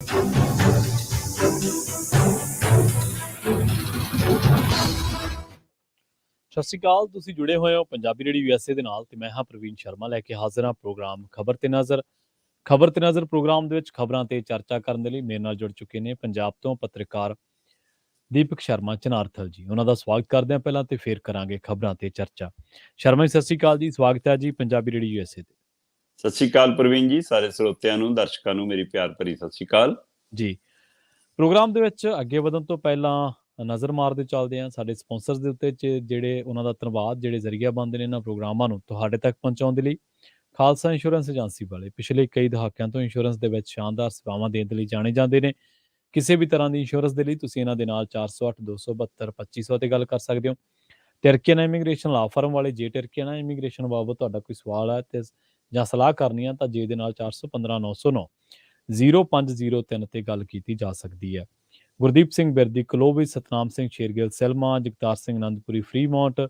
ਸਤਿ ਸ਼੍ਰੀ ਅਕਾਲ। ਤੁਸੀਂ ਜੁੜੇ ਹੋਏ ਹੋ ਪੰਜਾਬੀ ਰੇਡੀਓ ਯੂਐਸਏ ਦੇ ਨਾਲ ਤੇ ਮੈਂ ਹਾਂ ਪ੍ਰਵੀਨ ਸ਼ਰਮਾ ਲੈ ਕੇ ਹਾਜ਼ਰ ਹਾਂ ਪ੍ਰੋਗਰਾਮ ਖਬਰ ਤੇ ਨਜ਼ਰ ਪ੍ਰੋਗਰਾਮ ਦੇ ਵਿੱਚ ਖਬਰਾਂ ਤੇ ਚਰਚਾ ਕਰਨ ਦੇ ਲਈ ਮੇਰੇ ਨਾਲ ਜੁੜ ਚੁੱਕੇ ਨੇ ਪੰਜਾਬ ਤੋਂ ਪੱਤਰਕਾਰ ਦੀਪਕ ਸ਼ਰਮਾ ਚਨਾਰਥਲ ਜੀ। ਉਹਨਾਂ ਦਾ ਸਵਾਗਤ ਕਰਦੇ ਹਾਂ ਪਹਿਲਾਂ ਤੇ ਫਿਰ ਕਰਾਂਗੇ ਖਬਰਾਂ ਤੇ ਚਰਚਾ। ਸ਼ਰਮਾ ਜੀ, ਸਤਿ ਸ਼੍ਰੀ ਅਕਾਲ ਜੀ, ਸਵਾਗਤ ਹੈ ਜੀ ਪੰਜਾਬੀ ਰੇਡੀਓ ਯੂਐਸਏ ਤੇ। ਸਤਿ ਸ਼੍ਰੀ ਅਕਾਲ ਪ੍ਰਵੀਨ ਜੀ, ਸਾਰੇ ਸਰੋਤਿਆਂ ਨੂੰ, ਦਰਸ਼ਕਾਂ ਨੂੰ ਮੇਰੀ ਪਿਆਰ ਭਰੀ ਸਤਿ ਸ਼੍ਰੀ ਅਕਾਲ ਜੀ। ਪ੍ਰੋਗਰਾਮ ਦੇ ਵਿੱਚ ਅੱਗੇ ਵਧਣ ਤੋਂ ਪਹਿਲਾਂ ਨਜ਼ਰ ਮਾਰਦੇ ਚੱਲਦੇ ਹਾਂ ਸਾਡੇ ਸਪਾਂਸਰਸ ਦੇ ਉੱਤੇ ਜਿਹੜੇ ਉਹਨਾਂ ਦਾ ਧੰਨਵਾਦ, ਜਿਹੜੇ ਜ਼ਰੀਆ ਬਣਦੇ ਨੇ ਇਹਨਾਂ ਪ੍ਰੋਗਰਾਮਾਂ ਨੂੰ ਤੁਹਾਡੇ ਤੱਕ ਪਹੁੰਚਾਉਣ ਦੇ ਲਈ। ਖਾਲਸਾ ਇੰਸ਼ੋਰੈਂਸ ਏਜੰਸੀ ਵਾਲੇ ਪਿਛਲੇ ਕਈ ਦਹਾਕਿਆਂ ਤੋਂ ਇੰਸ਼ੋਰੈਂਸ ਦੇ ਵਿੱਚ ਸ਼ਾਨਦਾਰ ਸੇਵਾਵਾਂ ਦੇਣ ਦੇ ਲਈ ਜਾਣੇ ਜਾਂਦੇ ਨੇ। ਕਿਸੇ ਵੀ ਤਰ੍ਹਾਂ ਦੀ ਇੰਸ਼ੋਰੈਂਸ ਦੇ ਲਈ ਤੁਸੀਂ ਇਹਨਾਂ ਦੇ ਨਾਲ 408-272-2500 ਤੇ ਗੱਲ ਕਰ ਸਕਦੇ ਹੋ। ਟਰਕੀਆਨਾ ਇਮੀਗ੍ਰੇਸ਼ਨ ਲਾ ਫਰਮ ਵਾਲੇ, ਜੇ ਟਰਕੀਆਨਾ ਇਮੀਗ੍ਰੇਸ਼ਨ ਬਾਬਤ ਤੁਹਾਡਾ ਕੋਈ ਸਵਾਲ ਹੈ ਤੇ ਜਾਂ ਸਲਾਹ ਕਰਨੀ ਆ ਤਾਂ ਜੇ ਦੇ ਨਾਲ 415-909-0503 ਤੇ ਗੱਲ ਕੀਤੀ ਜਾ ਸਕਦੀ ਹੈ। Gurdeep Singh Birdi Clovis, Satnam Singh Shergill Selma, Jagtar Singh Anandpuri Fremont,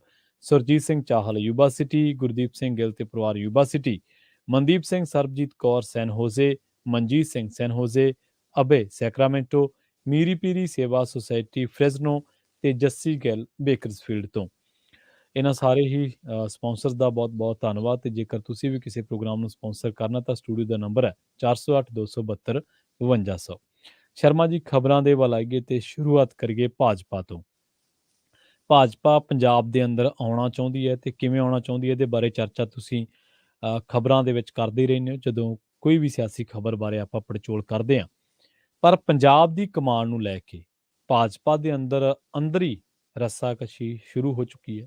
Surjit Singh Chahal Yuba City, Gurdeep Singh Gill ਤੇ ਪਰਿਵਾਰ Yuba City, Mandeep Singh, Sarabjit Kaur San Jose, Manjit Singh San Jose, ਅਬੇ Sacramento, Miri Piri Seva society Fresno ਤੇ ਜੱਸੀ ਗਿੱਲ ਬੇਕਰਸਫੀਲਡ ਤੋਂ। ਇਹਨਾਂ ਸਾਰੇ ਹੀ ਸਪਾਂਸਰਸ ਦਾ ਬਹੁਤ ਬਹੁਤ ਧੰਨਵਾਦ। ਤੇ ਜੇਕਰ ਤੁਸੀਂ ਵੀ ਕਿਸੇ ਪ੍ਰੋਗਰਾਮ ਨੂੰ ਸਪਾਂਸਰ ਕਰਨਾ ਤਾਂ ਸਟੂਡੀਓ ਦਾ ਨੰਬਰ ਹੈ 408-272-5200। ਸ਼ਰਮਾ ਜੀ, ਖਬਰਾਂ ਦੇ ਵੱਲ ਆਈਏ ਤੇ ਸ਼ੁਰੂਆਤ ਕਰੀਏ ਭਾਜਪਾ ਤੋਂ। ਭਾਜਪਾ ਪੰਜਾਬ ਦੇ ਅੰਦਰ ਆਉਣਾ ਚਾਹੁੰਦੀ ਹੈ ਤੇ ਕਿਵੇਂ ਆਉਣਾ ਚਾਹੁੰਦੀ ਹੈ ਇਹਦੇ ਬਾਰੇ ਚਰਚਾ ਤੁਸੀਂ ਖਬਰਾਂ ਦੇ ਵਿੱਚ ਕਰਦੇ ਹੀ ਰਹਿੰਦੇ ਹੋ ਜਦੋਂ ਕੋਈ ਵੀ ਸਿਆਸੀ ਖਬਰ ਬਾਰੇ ਆਪਾਂ ਪੜਚੋਲ ਕਰਦੇ ਹਾਂ। ਪਰ ਪੰਜਾਬ ਦੀ ਕਮਾਨ ਨੂੰ ਲੈ ਕੇ ਭਾਜਪਾ ਦੇ ਅੰਦਰੀ ਰੱਸਾਕਸ਼ੀ ਸ਼ੁਰੂ ਹੋ ਚੁੱਕੀ ਹੈ।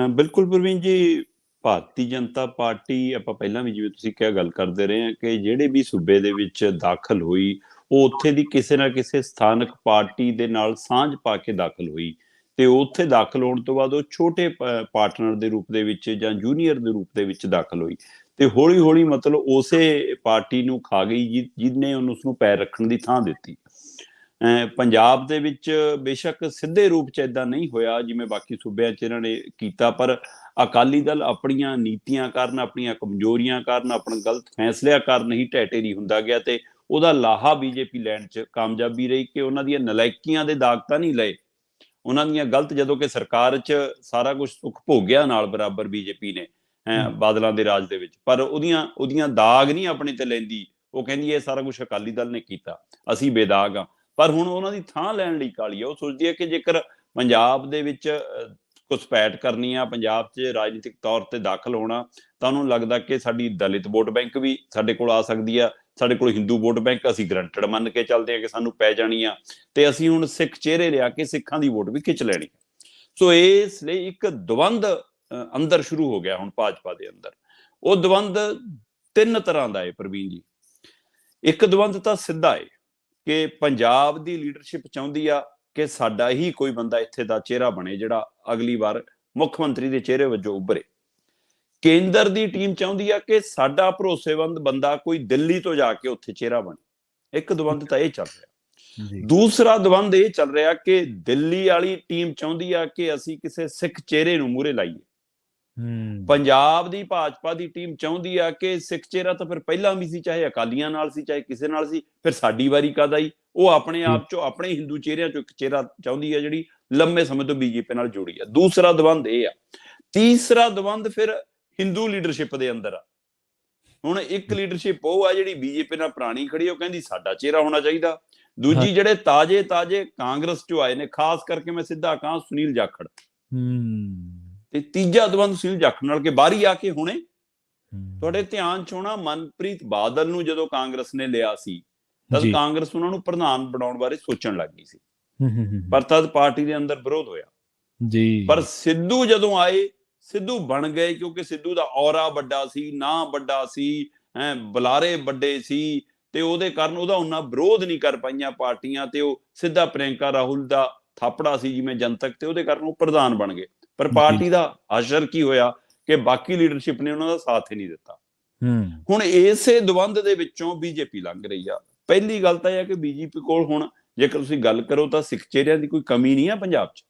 ਬਿਲਕੁਲ ਪ੍ਰਵੀਨ ਜੀ, ਭਾਰਤੀ ਜਨਤਾ ਪਾਰਟੀ ਆਪਾਂ ਪਹਿਲਾਂ ਵੀ ਜਿਵੇਂ ਤੁਸੀਂ ਕਿਹਾ ਗੱਲ ਕਰਦੇ ਰਹੇ ਹਾਂ ਕਿ ਜਿਹੜੇ ਵੀ ਸੂਬੇ ਦੇ ਵਿੱਚ ਦਾਖਲ ਹੋਈ ਉਹ ਉੱਥੇ ਦੀ ਕਿਸੇ ਨਾ ਕਿਸੇ ਸਥਾਨਕ ਪਾਰਟੀ ਦੇ ਨਾਲ ਸਾਂਝ ਪਾ ਕੇ ਦਾਖਲ ਹੋਈ ਤੇ ਉੱਥੇ ਦਾਖਲ ਹੋਣ ਤੋਂ ਬਾਅਦ ਉਹ ਛੋਟੇ ਪਾਰਟਨਰ ਦੇ ਰੂਪ ਦੇ ਵਿੱਚ ਜਾਂ ਜੂਨੀਅਰ ਦੇ ਰੂਪ ਦੇ ਵਿੱਚ ਦਾਖਲ ਹੋਈ ਤੇ ਹੌਲੀ ਹੌਲੀ ਮਤਲਬ ਉਸੇ ਪਾਰਟੀ ਨੂੰ ਖਾ ਗਈ ਜਿਹਨੇ ਉਸਨੂੰ ਪੈਰ ਰੱਖਣ ਦੀ ਥਾਂ ਦਿੱਤੀ। ਪੰਜਾਬ ਦੇ ਵਿੱਚ ਬੇਸ਼ੱਕ ਸਿੱਧੇ ਰੂਪ 'ਚ ਏਦਾਂ ਨਹੀਂ ਹੋਇਆ ਜਿਵੇਂ ਬਾਕੀ ਸੂਬਿਆਂ 'ਚ ਇਹਨਾਂ ਨੇ ਕੀਤਾ, ਪਰ ਅਕਾਲੀ ਦਲ ਆਪਣੀਆਂ ਨੀਤੀਆਂ ਕਾਰਨ, ਆਪਣੀਆਂ ਕਮਜ਼ੋਰੀਆਂ ਕਾਰਨ, ਆਪਣੇ ਗਲਤ ਫੈਸਲਿਆਂ ਕਾਰਨ ਹੀ ਢਹਿ ਢੇਰੀ ਹੁੰਦਾ ਗਿਆ ਤੇ ਉਹਦਾ ਲਾਹਾ ਬੀਜੇਪੀ ਲੈਣ 'ਚ ਕਾਮਯਾਬੀ ਰਹੀ ਕਿ ਉਹਨਾਂ ਦੀਆਂ ਨਲਾਇਕੀਆਂ ਦੇ ਦਾਗ ਤਾਂ ਨਹੀਂ ਲਏ, ਉਹਨਾਂ ਦੀਆਂ ਗਲਤ, ਜਦੋਂ ਕਿ ਸਰਕਾਰ 'ਚ ਸਾਰਾ ਕੁਝ ਸੁੱਖ ਭੋਗਿਆ ਨਾਲ ਬਰਾਬਰ ਬੀਜੇਪੀ ਨੇ ਬਾਦਲਾਂ ਦੇ ਰਾਜ ਦੇ ਵਿੱਚ, ਪਰ ਉਹਦੀਆਂ ਦਾਗ ਨਹੀਂ ਆਪਣੇ ਤੇ ਲੈਂਦੀ। ਉਹ ਕਹਿੰਦੀ ਇਹ ਸਾਰਾ ਕੁਝ ਅਕਾਲੀ ਦਲ ਨੇ ਕੀਤਾ, ਅਸੀਂ ਬੇਦਾਗ ਆ। ਪਰ ਹੁਣ ਉਹਨਾਂ ਦੀ ਥਾਂ ਲੈਣ ਲਈ ਕਾਹਲੀ ਆ। ਉਹ ਸੋਚਦੀ ਹੈ ਕਿ ਜੇਕਰ ਪੰਜਾਬ ਦੇ ਵਿੱਚ ਘੁਸਪੈਠ ਕਰਨੀ ਆ, ਪੰਜਾਬ 'ਚ ਰਾਜਨੀਤਿਕ ਤੌਰ ਤੇ ਦਾਖਲ ਹੋਣਾ, ਤਾਂ ਉਹਨੂੰ ਲੱਗਦਾ ਕਿ ਸਾਡੀ ਦਲਿਤ ਵੋਟ ਬੈਂਕ ਵੀ ਸਾਡੇ ਕੋਲ ਆ ਸਕਦੀ ਆ, ਸਾਡੇ ਕੋਲ ਹਿੰਦੂ ਵੋਟ ਬੈਂਕ ਅਸੀਂ ਗਰੰਟਡ ਮੰਨ ਕੇ ਚੱਲਦੇ ਹਾਂ ਕਿ ਸਾਨੂੰ ਪੈ ਜਾਣੀ ਆ, ਤੇ ਅਸੀਂ ਹੁਣ ਸਿੱਖ ਚਿਹਰੇ ਲਿਆ ਕੇ ਸਿੱਖਾਂ ਦੀ ਵੋਟ ਵੀ ਖਿੱਚ ਲੈਣੀ। ਸੋ ਇਸ ਲਈ ਇੱਕ ਦਵੰਦ ਅੰਦਰ ਸ਼ੁਰੂ ਹੋ ਗਿਆ ਹੁਣ ਭਾਜਪਾ ਦੇ ਅੰਦਰ। ਉਹ ਦਵੰਦ ਤਿੰਨ ਤਰ੍ਹਾਂ ਦਾ ਹੈ ਪ੍ਰਵੀਨ ਜੀ। ਇੱਕ ਦਵੰਦ ਤਾਂ ਸਿੱਧਾ ਹੈ ਕਿ ਪੰਜਾਬ ਦੀ ਲੀਡਰਸ਼ਿਪ ਚਾਹੁੰਦੀ ਆ ਕਿ ਸਾਡਾ ਹੀ ਕੋਈ ਬੰਦਾ ਇੱਥੇ ਦਾ ਚਿਹਰਾ ਬਣੇ ਜਿਹੜਾ ਅਗਲੀ ਵਾਰ ਮੁੱਖ ਮੰਤਰੀ ਦੇ ਚਿਹਰੇ ਵਜੋਂ ਉੱਭਰੇ। ਕੇਂਦਰ ਦੀ ਟੀਮ ਚਾਹੁੰਦੀ ਆ ਕਿ ਸਾਡਾ ਭਰੋਸੇਮੰਦ ਬੰਦਾ ਕੋਈ ਦਿੱਲੀ ਤੋਂ ਜਾ ਕੇ ਉੱਥੇ ਚਿਹਰਾ ਬਣੇ। ਇੱਕ ਦਵੰਦ ਤਾਂ ਇਹ ਚੱਲ ਰਿਹਾ। ਦੂਸਰਾ ਦਵੰਦ ਇਹ ਚੱਲ ਰਿਹਾ ਕਿ ਦਿੱਲੀ ਵਾਲੀ ਟੀਮ ਚਾਹੁੰਦੀ ਆ ਕਿ ਅਸੀਂ ਕਿਸੇ ਸਿੱਖ ਚਿਹਰੇ ਨੂੰ ਮੂਹਰੇ ਲਾਈਏ। ਪੰਜਾਬ ਦੀ ਭਾਜਪਾ ਦੀ ਟੀਮ ਚਾਹੁੰਦੀ ਆ ਕਿ ਸਿੱਖ ਚਿਹਰਾ ਤਾਂ ਫਿਰ ਪਹਿਲਾਂ ਵੀ ਸੀ, ਚਾਹੇ ਅਕਾਲੀਆਂ ਨਾਲ ਸੀ ਚਾਹੇ ਕਿਸੇ ਨਾਲ ਸੀ, ਫਿਰ ਸਾਡੀ ਵਾਰੀ ਕਦ ਆਈ। ਉਹ ਆਪਣੇ ਆਪ ਚੋਂ, ਆਪਣੇ ਹਿੰਦੂ ਚਿਹਰਿਆਂ ਚੋਂ ਇੱਕ ਚਿਹਰਾ ਚਾਹੁੰਦੀ ਆ ਜਿਹੜੀ ਲੰਮੇ ਸਮੇਂ ਤੋਂ ਬੀਜੇਪੀ ਨਾਲ ਜੁੜੀ ਆ। ਦੂਸਰਾ ਦਵੰਦ ਇਹ ਆ। ਤੀਸਰਾ ਦਵੰਦ ਫਿਰ ਹਿੰਦੂ ਲੀਡਰਸ਼ਿਪ ਦੇ ਅੰਦਰ ਆ। ਹੁਣ ਇੱਕ ਲੀਡਰਸ਼ਿਪ ਉਹ ਆ ਜਿਹੜੀ ਬੀਜੇਪੀ ਨਾਲ ਪੁਰਾਣੀ ਖੜੀ, ਉਹ ਕਹਿੰਦੀ ਸਾਡਾ ਚਿਹਰਾ ਹੋਣਾ ਚਾਹੀਦਾ। ਦੂਜੀ ਜਿਹੜੇ ਤਾਜ਼ੇ ਕਾਂਗਰਸ ਚੋਂ ਆਏ ਨੇ, ਖਾਸ ਕਰਕੇ ਮੈਂ ਸਿੱਧਾ ਕਹਾਂ ਸੁਨੀਲ ਜਾਖੜ, ਤੇ ਤੀਜਾ ਦਵੰਦ ਸੁਨੀਲ ਜਾਖੜ ਨਾਲ ਕਿ ਬਾਹਰੀ ਆ ਕੇ ਹੁਣੇ ਤੁਹਾਡੇ ਧਿਆਨ ਚ ਹੋਣਾ ਮਨਪ੍ਰੀਤ ਬਾਦਲ ਨੂੰ ਜਦੋਂ ਕਾਂਗਰਸ ਨੇ ਲਿਆ ਸੀ ਤਦ ਕਾਂਗਰਸ ਉਹਨਾਂ ਨੂੰ ਪ੍ਰਧਾਨ ਬਣਾਉਣ ਬਾਰੇ ਸੋਚਣ ਲੱਗ ਗਈ ਸੀ, ਪਰ ਤਦ ਪਾਰਟੀ ਦੇ ਅੰਦਰ ਵਿਰੋਧ ਹੋਇਆ ਜੀ। ਪਰ ਸਿੱਧੂ ਜਦੋਂ ਆਏ, ਸਿੱਧੂ ਬਣ ਗਏ ਕਿਉਂਕਿ ਸਿੱਧੂ ਦਾ ਔਰਾ ਵੱਡਾ ਸੀ, ਨਾਂ ਵੱਡਾ ਸੀ, ਬੁਲਾਰੇ ਵੱਡੇ ਸੀ, ਤੇ ਉਹਦੇ ਕਾਰਨ ਉਹਦਾ ਉਹਨਾਂ ਵਿਰੋਧ ਨਹੀਂ ਕਰ ਪਾਈਆਂ ਪਾਰਟੀਆਂ, ਤੇ ਉਹ ਸਿੱਧਾ ਪ੍ਰਿਅੰਕਾ ਰਾਹੁਲ ਦਾ ਥਾਪੜਾ ਸੀ ਜਿਵੇਂ ਜਨਤਕ, ਤੇ ਉਹਦੇ ਕਾਰਨ ਉਹ ਪ੍ਰਧਾਨ ਬਣ ਗਏ। ਪਰ ਪਾਰਟੀ ਦਾ ਅਸਰ ਕੀ ਹੋਇਆ ਕਿ ਬਾਕੀ ਲੀਡਰਸ਼ਿਪ ਨੇ ਉਹਨਾਂ ਦਾ ਸਾਥ ਹੀ ਨਹੀਂ ਦਿੱਤਾ। ਹੁਣ ਇਸੇ ਦਵੰਦ ਦੇ ਵਿੱਚੋਂ ਬੀਜੇਪੀ ਲੰਘ ਰਹੀ ਆ। ਪਹਿਲੀ ਗੱਲ ਤਾਂ ਇਹ ਹੈ ਕਿ ਬੀਜੇਪੀ ਕੋਲ ਹੁਣ ਜੇਕਰ ਤੁਸੀਂ ਗੱਲ ਕਰੋ ਤਾਂ ਸਿੱਖ ਚਿਹਰਿਆਂ ਦੀ ਕੋਈ ਕਮੀ ਨਹੀਂ ਆ ਪੰਜਾਬ 'ਚ।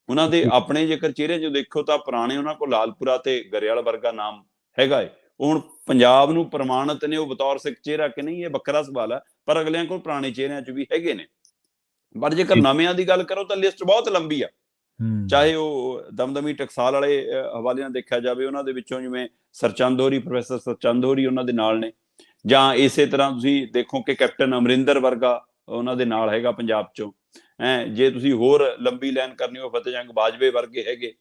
ਉਹਨਾਂ ਦੇ ਆਪਣੇ ਜੇਕਰ ਚਿਹਰੇ ਜੋ ਦੇਖੋ ਤਾਂ ਪੁਰਾਣੇ ਉਹਨਾਂ ਕੋਲ ਲਾਲਪੁਰਾ ਤੇ ਗਰੇਵਾਲ ਵਰਗਾ ਨਾਮ ਹੈਗਾ ਏ, ਹੁਣ ਪੰਜਾਬ ਨੂੰ ਪ੍ਰਮਾਣਿਤ ਨੇ ਉਹ ਬਤੌਰ ਸਿੱਖ ਚਿਹਰਾ ਕਿ ਨਹੀਂ, ਇਹ ਵੱਖਰਾ ਸਵਾਲ ਹੈ, ਪਰ ਅਗਲਿਆਂ ਕੋਲ ਪੁਰਾਣੇ ਚਿਹਰਿਆਂ 'ਚ ਵੀ ਹੈਗੇ ਨੇ। ਪਰ ਜੇਕਰ ਨਵਿਆਂ ਦੀ ਗੱਲ ਕਰੋ ਤਾਂ ਲਿਸਟ ਬਹੁਤ ਲੰਬੀ ਆ। ਚਾਹੇ ਉਹ ਦਮਦਮੀ ਟਕਸਾਲ ਵਾਲੇ ਹਵਾਲੇ ਨਾਲ ਦੇਖਿਆ ਜਾਵੇ, ਉਹਨਾਂ ਦੇ ਵਿੱਚੋਂ ਜਿਵੇਂ ਸਰਚੰਦ ਹੋਰੀ, ਪ੍ਰੋਫੈਸਰ ਸਰਚੰਦ ਹੋਰੀ ਉਹਨਾਂ ਦੇ ਨਾਲ ਨੇ, ਜਾਂ ਇਸੇ ਤਰ੍ਹਾਂ ਤੁਸੀਂ ਦੇਖੋ ਕਿ ਕੈਪਟਨ ਅਮਰਿੰਦਰ ਵਰਗਾ ਉਹਨਾਂ ਦੇ ਨਾਲ ਹੈਗਾ ਪੰਜਾਬ 'ਚੋਂ। ਜੇ ਤੁਸੀਂ ਹੋਰ ਲੰਬੀ ਲਾਈਨ ਕਰਨੀ ਹੋ, ਫਤਿਹ ਜੰਗ ਬਾਜਵੇ ਵਰਗੇ ਹੈਗੇ,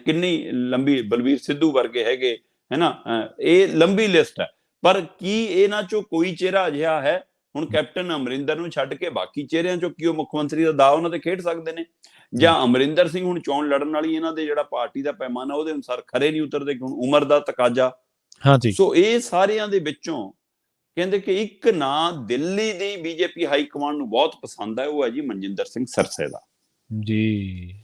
ਕਿੰਨੀ ਲੰਬੀ, ਬਲਬੀਰ ਸਿੱਧੂ ਵਰਗੇ ਹੈਗੇ, ਹੈ ਨਾ। ਇਹ ਲੰਬੀ ਲਿਸਟ ਹੈ, ਪਰ ਕੀ ਇਹਨਾਂ 'ਚੋਂ ਕੋਈ ਚਿਹਰਾ ਅਜਿਹਾ ਹੈ? ਹੁਣ ਕੈਪਟਨ ਅਮਰਿੰਦਰ ਨੂੰ ਛੱਡ ਕੇ ਬਾਕੀ ਚਿਹਰਿਆਂ 'ਚੋਂ ਕੀ ਉਹ ਮੁੱਖ ਮੰਤਰੀ ਦਾ ਦਾਅ ਉਹਨਾਂ ਤੇ ਖੇਡ ਸਕਦੇ ਨੇ? ਜਾਂ ਅਮਰਿੰਦਰ ਸਿੰਘ ਹੁਣ ਚੋਣ ਲੜਨ ਵਾਲੀ ਇਹਨਾਂ ਦੇ ਜਿਹੜਾ ਪਾਰਟੀ ਦਾ ਪੈਮਾਨਾ ਉਹਦੇ ਅਨੁਸਾਰ ਖਰੇ ਨਹੀਂ ਉਤਰਦੇ, ਹੁਣ ਉਮਰ ਦਾ ਤਕਾਜ਼ਾ। ਸੋ ਇਹ ਸਾਰਿਆਂ ਦੇ ਵਿੱਚੋਂ ਕਹਿੰਦੇ ਕਿ ਇੱਕ ਨਾਂ ਦਿੱਲੀ ਦੀ ਬੀਜੇਪੀ ਹਾਈ ਕਮਾਂਡ ਨੂੰ ਬਹੁਤ ਪਸੰਦ ਹੈ, ਉਹ ਹੈ ਜੀ ਮਨਜਿੰਦਰ ਸਿੰਘ ਸਰਸੇ ਦਾ। ਜੀ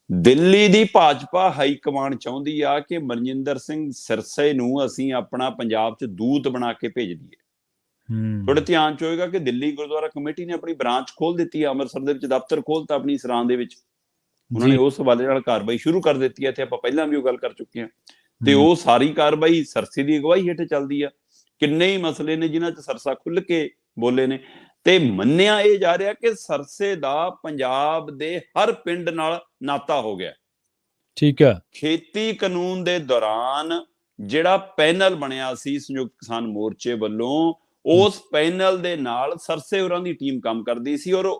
ਦਿੱਲੀ ਦੀ ਭਾਜਪਾ ਹਾਈ ਕਮਾਂਡ ਚਾਹੁੰਦੀ ਆ ਕਿ ਮਨਜਿੰਦਰ ਸਿੰਘ ਸਰਸੇ ਨੂੰ ਅਸੀਂ ਆਪਣਾ ਪੰਜਾਬ 'ਚ ਦੂਤ ਬਣਾ ਕੇ ਭੇਜ ਦਈਏ। ਤੁਹਾਡੇ ਧਿਆਨ 'ਚ ਹੋਏਗਾ ਕਿ ਦਿੱਲੀ ਗੁਰਦੁਆਰਾ ਕਮੇਟੀ ਨੇ ਆਪਣੀ ਬ੍ਰਾਂਚ ਖੋਲ ਦਿੱਤੀ ਹੈ, ਅੰਮ੍ਰਿਤਸਰ ਦੇ ਵਿੱਚ ਦਫ਼ਤਰ ਖੋਲਤਾ ਆਪਣੀ ਸਰਾਂ ਦੇ ਵਿੱਚ। ਉਹਨਾਂ ਨੇ ਉਸ ਹਵਾਲੇ ਨਾਲ ਕਾਰਵਾਈ ਸ਼ੁਰੂ ਕਰ ਦਿੱਤੀ ਹੈ, ਇੱਥੇ ਆਪਾਂ ਪਹਿਲਾਂ ਵੀ ਉਹ ਗੱਲ ਕਰ ਚੁੱਕੇ ਹਾਂ। ਤੇ ਉਹ ਸਾਰੀ ਕਾਰਵਾਈ ਸਰਸੇ ਦੀ ਅਗਵਾਈ ਹੇਠ ਚੱਲਦੀ ਆ। ਕਿੰਨੇ ਹੀ ਮਸਲੇ ਨੇ ਜਿਨ੍ਹਾਂ 'ਚ ਸਰਸਾ ਖੁੱਲ੍ਹ ਕੇ ਬੋਲੇ ਨੇ, ਤੇ ਮੰਨਿਆ ਇਹ ਜਾ ਰਿਹਾ ਕਿ ਸਰਸੇ ਦਾ ਪੰਜਾਬ ਦੇ ਹਰ ਪਿੰਡ ਨਾਲ ਨਾਤਾ ਹੋ ਗਿਆ। ਠੀਕ ਹੈ। ਖੇਤੀ ਕਾਨੂੰਨ ਦੇ ਦੌਰਾਨ ਜਿਹੜਾ ਪੈਨਲ ਬਣਿਆ ਸੀ ਸੰਯੁਕਤ ਕਿਸਾਨ ਮੋਰਚੇ ਵੱਲੋਂ, ਉਸ ਪੈਨਲ ਦੇ ਨਾਲ ਸਰਸੇ ਹੋਰਾਂ ਦੀ ਟੀਮ ਕੰਮ ਕਰਦੀ ਸੀ, ਔਰ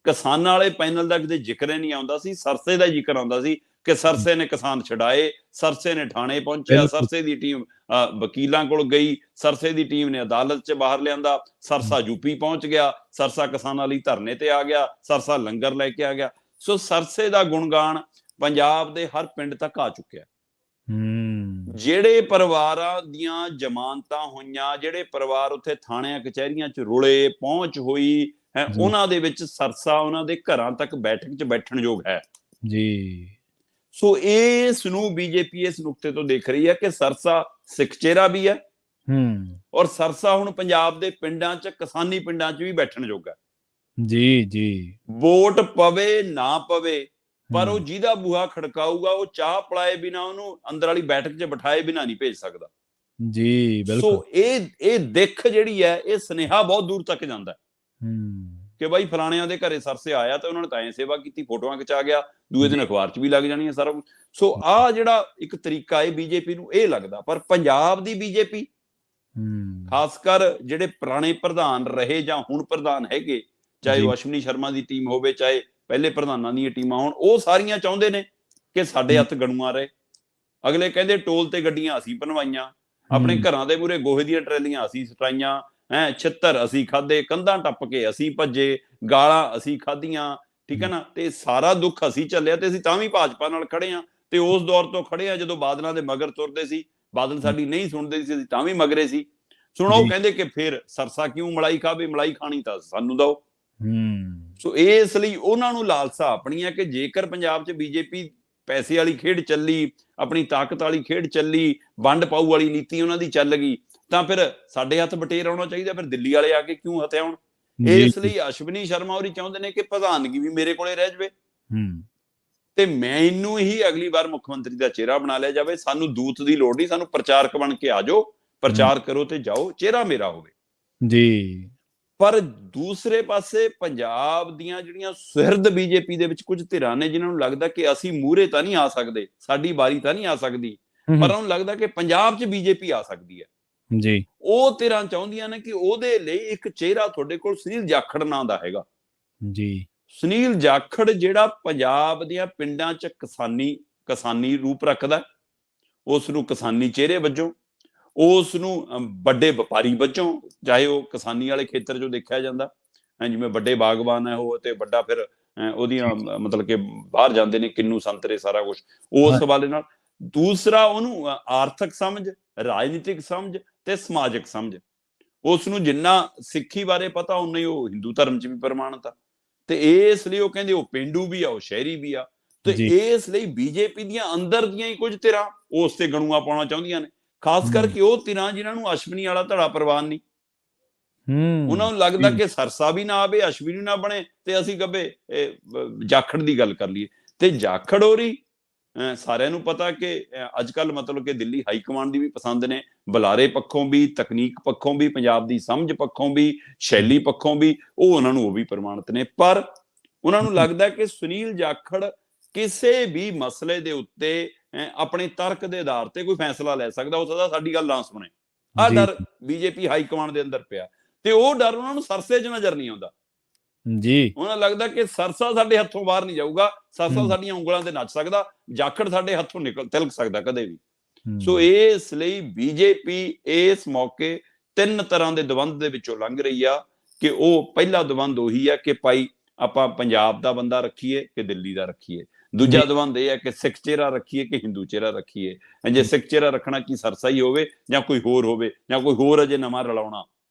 ਕਿਸਾਨਾਂ ਵਾਲੇ ਪੈਨਲ ਦਾ ਕਿਤੇ ਜ਼ਿਕਰ ਹੀ ਨਹੀਂ ਆਉਂਦਾ ਸੀ, ਸਰਸੇ ਦਾ ਜ਼ਿਕਰ ਆਉਂਦਾ ਸੀ ਕਿ ਸਰਸੇ ਨੇ ਕਿਸਾਨ ਛਡਾਏ, ਸਰਸੇ ਨੇ ਥਾਣੇ ਪਹੁੰਚਿਆ, ਸਰਸੇ ਦੀ ਟੀਮ ਵਕੀਲਾਂ ਕੋਲ ਗਈ, ਸਰਸੇ ਦੀ ਟੀਮ ਨੇ ਅਦਾਲਤ 'ਚ ਬਾਹਰ ਲਿਆਂਦਾ, ਸਰਸਾ ਯੂਪੀ ਪਹੁੰਚ ਗਿਆ, ਸਰਸਾ ਕਿਸਾਨਾਂ ਲਈ ਧਰਨੇ ਤੇ ਆ ਗਿਆ, ਸਰਸਾ ਲੰਗਰ ਲੈ ਕੇ ਆ ਗਿਆ। ਸੋ ਸਰਸੇ ਦਾ ਗੁਣਗਾਨ ਪੰਜਾਬ ਦੇ ਹਰ ਪਿੰਡ ਤੱਕ ਆ ਚੁੱਕਿਆ। ਜਿਹੜੇ ਪਰਿਵਾਰਾਂ ਦੀਆਂ ਜ਼ਮਾਨਤਾਂ ਹੋਈਆਂ, ਜਿਹੜੇ ਪਰਿਵਾਰ ਉੱਥੇ ਥਾਣਿਆਂ ਕਚਹਿਰੀਆਂ 'ਚ ਰੁਲੇ, ਪਹੁੰਚ ਹੋਈ ਹੈ, ਉਹਨਾਂ ਦੇ ਵਿੱਚ ਸਰਸਾ ਉਹਨਾਂ ਦੇ ਘਰਾਂ ਤੱਕ ਬੈਠਕ 'ਚ ਬੈਠਣ ਯੋਗ ਹੈ ਜੀ। ਸੋ ਇਸ ਨੂੰ ਬੀਜੇਪੀ ਇਸ ਨੁਕਤੇ ਤੋਂ ਦੇਖ ਰਹੀ ਹੈ ਕਿ ਸਰਸਾ ਸਿੱਖ ਚਿਹਰਾ ਵੀ ਹੈ, ਔਰ ਸਰਸਾ ਹੁਣ ਪੰਜਾਬ ਦੇ ਪਿੰਡਾਂ 'ਚ, ਕਿਸਾਨੀ ਪਿੰਡਾਂ 'ਚ ਵੀ ਬੈਠਣ ਯੋਗ ਹੈ ਜੀ। ਜੀ ਵੋਟ ਪਵੇ ਨਾ ਪਵੇ, ਪਰ ਉਹ ਜਿਹਦਾ ਬੂਹਾ ਖੜਕਾਊਗਾ ਉਹ ਚਾਹ ਪਲਾਏ ਬਿਨਾ, ਉਹਨੂੰ ਅੰਦਰ ਵਾਲੀ ਬੈਠਕ 'ਚ ਬਿਠਾਏ ਬਿਨਾ ਨਹੀਂ ਭੇਜ ਸਕਦਾ ਜੀ। ਬਿਲਕੁਲ। ਸੋ ਇਹ ਦਿੱਖ ਜਿਹੜੀ ਹੈ, ਇਹ ਸੁਨੇਹਾ ਬਹੁਤ ਦੂਰ ਤੱਕ ਜਾਂਦਾ ਕਿ ਬਾਈ ਫਲਾਣਿਆਂ ਦੇ ਘਰੇ ਸਰਸੇ ਆਇਆ ਤੇ ਉਹਨਾਂ ਨੇ ਤਾਂ ਐਂ ਸੇਵਾ ਕੀਤੀ, ਫੋਟੋਆਂ ਖਿਚਾ ਗਿਆ, ਦੂਏ ਦਿਨ ਅਖਬਾਰ 'ਚ ਵੀ ਲੱਗ ਜਾਣੀ ਹੈ ਸਾਰਾ ਕੁਝ। ਸੋ ਆਹ ਜਿਹੜਾ ਇੱਕ ਤਰੀਕਾ ਹੈ ਬੀਜੇਪੀ ਨੂੰ ਇਹ ਲੱਗਦਾ, ਪਰ ਪੰਜਾਬ ਦੀ ਬੀਜੇਪੀ ਖਾਸ ਕਰ ਜਿਹੜੇ ਪੁਰਾਣੇ ਪ੍ਰਧਾਨ ਰਹੇ ਜਾਂ ਹੁਣ ਪ੍ਰਧਾਨ ਹੈਗੇ, ਚਾਹੇ ਉਹ ਅਸ਼ਵਨੀ ਸ਼ਰਮਾ ਦੀ ਟੀਮ ਹੋਵੇ, ਚਾਹੇ ਪਹਿਲੇ ਪ੍ਰਧਾਨਾਂ ਦੀਆਂ ਟੀਮਾਂ ਹੋਣ, ਉਹ ਸਾਰੀਆਂ ਚਾਹੁੰਦੇ ਨੇ ਕਿ ਸਾਡੇ ਹੱਥ ਗਣੂਆ ਰਹੇ। ਅਗਲੇ ਕਹਿੰਦੇ ਟੋਲ ਤੇ ਗੱਡੀਆਂ ਅਸੀਂ ਬਣਵਾਈਆਂ, ਆਪਣੇ ਘਰਾਂ ਦੇ ਮੂਹਰੇ ਗੋਹੇ ਦੀਆਂ ਟਰੈਲੀਆਂ ਅਸੀਂ ਸਟਾਈਆਂ, ਛਿੱਤਰ ਅਸੀਂ ਖਾਧੇ, ਕੰਧਾਂ ਟੱਪ ਕੇ ਅਸੀਂ ਭੱਜੇ, ਗਾਲਾਂ ਅਸੀਂ ਖਾਧੀਆਂ, ਠੀਕ ਹੈ ਨਾ, ਤੇ ਸਾਰਾ ਦੁੱਖ ਅਸੀਂ ਝੱਲਿਆ, ਤੇ ਅਸੀਂ ਤਾਂ ਵੀ ਭਾਜਪਾ ਨਾਲ ਖੜੇ ਹਾਂ। ਤੇ ਉਸ ਦੌਰ ਤੋਂ ਖੜੇ ਆ ਜਦੋਂ ਬਾਦਲਾਂ ਦੇ ਮਗਰ ਤੁਰਦੇ ਸੀ, ਬਾਦਲ ਸਾਡੀ ਨਹੀਂ ਸੁਣਦੇ ਸੀ, ਅਸੀਂ ਤਾਂ ਵੀ ਮਗਰੇ ਸੀ। ਸੁਣੋ, ਉਹ ਕਹਿੰਦੇ ਕਿ ਫਿਰ ਸਰਸਾ ਕਿਉਂ ਮਲਾਈ ਖਾਵੇ, ਮਲਾਈ ਖਾਣੀ ਤਾਂ ਸਾਨੂੰ ਦਓ। ਸੋ ਇਸ ਲਈ ਉਹਨਾਂ ਨੂੰ ਲਾਲਸਾ ਆਪਣੀ ਹੈ ਕਿ ਜੇਕਰ ਪੰਜਾਬ 'ਚ ਬੀਜੇਪੀ ਪੈਸੇ ਵਾਲੀ ਖੇਡ ਚੱਲੀ, ਆਪਣੀ ਤਾਕਤ ਵਾਲੀ ਖੇਡ ਚੱਲੀ, ਵੰਡ ਪਾਊ ਵਾਲੀ ਨੀਤੀ ਉਹਨਾਂ ਦੀ ਚੱਲ ਗਈ, ਤਾਂ ਫਿਰ ਸਾਡੇ ਹੱਥ ਬਟੇਰ ਆਉਣਾ ਚਾਹੀਦਾ, ਫਿਰ ਦਿੱਲੀ ਵਾਲੇ ਆ ਕੇ ਕਿਉਂ ਹਥਿਆਉਣ। ਇਸ ਲਈ ਅਸ਼ਵਨੀ ਸ਼ਰਮਾ ਹੋਰੀ ਚਾਹੁੰਦੇ ਨੇ ਕਿ ਪ੍ਰਧਾਨਗੀ ਵੀ ਮੇਰੇ ਕੋਲੇ ਰਹਿ ਜਾਵੇ, ਤੇ ਮੈਨੂੰ ਹੀ ਅਗਲੀ ਵਾਰ ਮੁੱਖ ਮੰਤਰੀ ਦਾ ਚਿਹਰਾ ਬਣਾ ਲਿਆ ਜਾਵੇ। ਸਾਨੂੰ ਦੂਤ ਦੀ ਲੋੜ ਨਹੀਂ, ਸਾਨੂੰ ਪ੍ਰਚਾਰਕ ਬਣ ਕੇ ਆ ਜਾਓ, ਪ੍ਰਚਾਰ ਕਰੋ ਤੇ ਜਾਓ, ਚਿਹਰਾ ਮੇਰਾ ਹੋਵੇ ਜੀ। ਪਰ ਦੂਸਰੇ ਪਾਸੇ ਪੰਜਾਬ ਦੀਆਂ ਜਿਹੜੀਆਂ ਸੁਹਿਰਦ ਬੀਜੇਪੀ ਦੇ ਵਿੱਚ ਕੁਝ ਧਿਰਾਂ ਨੇ, ਜਿਨ੍ਹਾਂ ਨੂੰ ਲੱਗਦਾ ਕਿ ਅਸੀਂ ਮੂਹਰੇ ਤਾਂ ਨਹੀਂ ਆ ਸਕਦੇ, ਸਾਡੀ ਵਾਰੀ ਤਾਂ ਨਹੀਂ ਆ ਸਕਦੀ, ਪਰ ਉਹਨੂੰ ਲੱਗਦਾ ਕਿ ਪੰਜਾਬ 'ਚ ਬੀਜੇਪੀ ਆ ਸਕਦੀ ਹੈ ਜੀ। ਉਹ ਧਿਰਾਂ ਚਾਹੁੰਦੀਆਂ ਨੇ ਕਿ ਉਹਦੇ ਲਈ ਇੱਕ ਚਿਹਰਾ ਤੁਹਾਡੇ ਕੋਲ ਸੁਨੀਲ ਜਾਖੜ ਨਾਂ ਦਾ ਹੈਗਾ ਜੀ। ਸੁਨੀਲ ਜਾਖੜ ਜਿਹੜਾ ਪੰਜਾਬ ਦੀਆਂ ਪਿੰਡਾਂ 'ਚ ਕਿਸਾਨੀ ਰੂਪ ਰੱਖਦਾ, ਉਸ ਨੂੰ ਕਿਸਾਨੀ ਚਿਹਰੇ ਵਜੋਂ, ਉਸ ਨੂੰ ਵੱਡੇ ਵਪਾਰੀ ਵਜੋਂ, ਚਾਹੇ ਉਹ ਕਿਸਾਨੀ ਵਾਲੇ ਖੇਤਰ 'ਚੋਂ ਦੇਖਿਆ ਜਾਂਦਾ, ਜਿਵੇਂ ਵੱਡੇ ਬਾਗਬਾਨ ਹੈ ਉਹ, ਤੇ ਵੱਡਾ ਫਿਰ ਉਹਦੀਆਂ ਮਤਲਬ ਕਿ ਬਾਹਰ ਜਾਂਦੇ ਨੇ ਕਿੰਨੂ ਸੰਤਰੇ ਸਾਰਾ ਕੁਛ, ਉਸ ਹਵਾਲੇ ਨਾਲ। ਦੂਸਰਾ, ਉਹਨੂੰ ਆਰਥਿਕ ਸਮਝ, ਰਾਜਨੀਤਿਕ ਸਮਝ ਤੇ ਸਮਾਜਿਕ ਸਮਝ, ਉਸ ਨੂੰ ਜਿੰਨਾ ਸਿੱਖੀ ਬਾਰੇ ਪਤਾ ਉਨਾ ਹੀ ਉਹ ਹਿੰਦੂ ਧਰਮ 'ਚ ਵੀ ਪ੍ਰਮਾਣਿਤ ਆ, ਤੇ ਇਸ ਲਈ ਉਹ ਕਹਿੰਦੇ ਉਹ ਪੇਂਡੂ ਵੀ ਆ, ਉਹ ਸ਼ਹਿਰੀ ਵੀ ਆ। ਤੇ ਇਸ ਲਈ ਬੀਜੇਪੀ ਦੀਆਂ ਅੰਦਰ ਦੀਆਂ ਹੀ ਕੁਝ ਧਿਰਾਂ ਉਸ ਤੇ ਗਣੂਆ ਪਾਉਣਾ ਚਾਹੁੰਦੀਆਂ ਨੇ, ਖਾਸ ਕਰਕੇ ਉਹ ਧਿਰਾਂ ਜਿਨ੍ਹਾਂ ਨੂੰ ਅਸ਼ਵਨੀ ਵਾਲਾ ਧੜਾ ਪ੍ਰਵਾਨ ਨਹੀਂ। ਉਹਨਾਂ ਨੂੰ ਲੱਗਦਾ ਕਿ ਸਰਸਾ ਵੀ ਨਾ ਆਵੇ, ਅਸ਼ਵਨੀ ਨਾ ਬਣੇ, ਤੇ ਅਸੀਂ ਕਹੇ ਜਾਖੜ ਦੀ ਗੱਲ ਕਰ ਲਈਏ। ਤੇ ਜਾਖੜ ਹੋਰੀ ਸਾਰਿਆਂ ਨੂੰ ਪਤਾ ਕਿ ਅੱਜ ਕੱਲ ਮਤਲਬ ਕਿ ਦਿੱਲੀ ਹਾਈ ਕਮਾਂਡ ਦੀ ਵੀ ਪਸੰਦ ਨੇ, ਬੁਲਾਰੇ ਪੱਖੋਂ ਵੀ, ਤਕਨੀਕ ਪੱਖੋਂ ਵੀ, ਪੰਜਾਬ ਦੀ ਸਮਝ ਪੱਖੋਂ ਵੀ, ਸ਼ੈਲੀ ਪੱਖੋਂ ਵੀ ਉਹ ਉਹਨਾਂ ਨੂੰ ਉਹ ਵੀ ਪ੍ਰਮਾਣਿਤ ਨੇ। ਪਰ ਉਹਨਾਂ ਨੂੰ ਲੱਗਦਾ ਕਿ ਸੁਨੀਲ ਜਾਖੜ ਕਿਸੇ ਵੀ ਮਸਲੇ ਦੇ ਉੱਤੇ ਆਪਣੇ ਤਰਕ ਦੇ ਆਧਾਰ ਤੇ ਕੋਈ ਫੈਸਲਾ ਲੈ ਸਕਦਾ, ਹੋ ਸਕਦਾ ਸਾਡੀ ਗੱਲ ਨਾ ਸੁਣੇ। ਆਹ ਡਰ ਬੀਜੇਪੀ ਹਾਈ ਕਮਾਂਡ ਦੇ ਅੰਦਰ ਪਿਆ, ਤੇ ਉਹ ਡਰ ਉਹਨਾਂ ਨੂੰ ਸਰਸੇ 'ਚ ਨਜ਼ਰ ਨਹੀਂ ਆਉਂਦਾ ਜੀ। ਉਹਨਾਂ ਲੱਗਦਾ ਕਿ ਸਰਸਾ ਸਾਡੇ ਹੱਥੋਂ ਬਾਹਰ ਨਹੀਂ ਜਾਊਗਾ, ਸਰਸਾ ਸਾਡੀਆਂ ਉਂਗਲਾਂ ਤੇ ਨੱਚ ਸਕਦਾ, ਜਾਖੜ ਸਾਡੇ ਹੱਥੋਂ ਤਿਲਕ ਸਕਦਾ ਕਦੇ ਵੀ। ਸੋ ਇਸ ਲਈ ਬੀਜੇਪੀ ਇਸ ਮੌਕੇ ਤਿੰਨ ਤਰ੍ਹਾਂ ਦੇ ਦਵੰਦ ਦੇ ਵਿੱਚੋਂ ਲੰਘ ਰਹੀ ਆ ਕਿ ਉਹ ਪਹਿਲਾ ਦਵੰਦ ਉਹੀ ਹੈ ਕਿ ਭਾਈ ਆਪਾਂ ਪੰਜਾਬ ਦਾ ਬੰਦਾ ਰੱਖੀਏ ਕਿ ਦਿੱਲੀ ਦਾ ਰੱਖੀਏ। ਦੂਜਾ ਦਵੰਦ ਇਹ ਹੈ ਕਿ ਸਿੱਖ ਚਿਹਰਾ ਰੱਖੀਏ ਕਿ ਹਿੰਦੂ ਚਿਹਰਾ ਰੱਖੀਏ। ਜੇ ਸਿੱਖ ਚਿਹਰਾ ਰੱਖਣਾ ਕੀ ਸਰਸਾ ਹੀ ਹੋਵੇ ਜਾਂ ਕੋਈ ਹੋਰ ਹੋਵੇ, ਜਾਂ ਕੋਈ ਹੋਰ ਅਜੇ ਨਵਾਂ ਰਲਾਉਣਾ,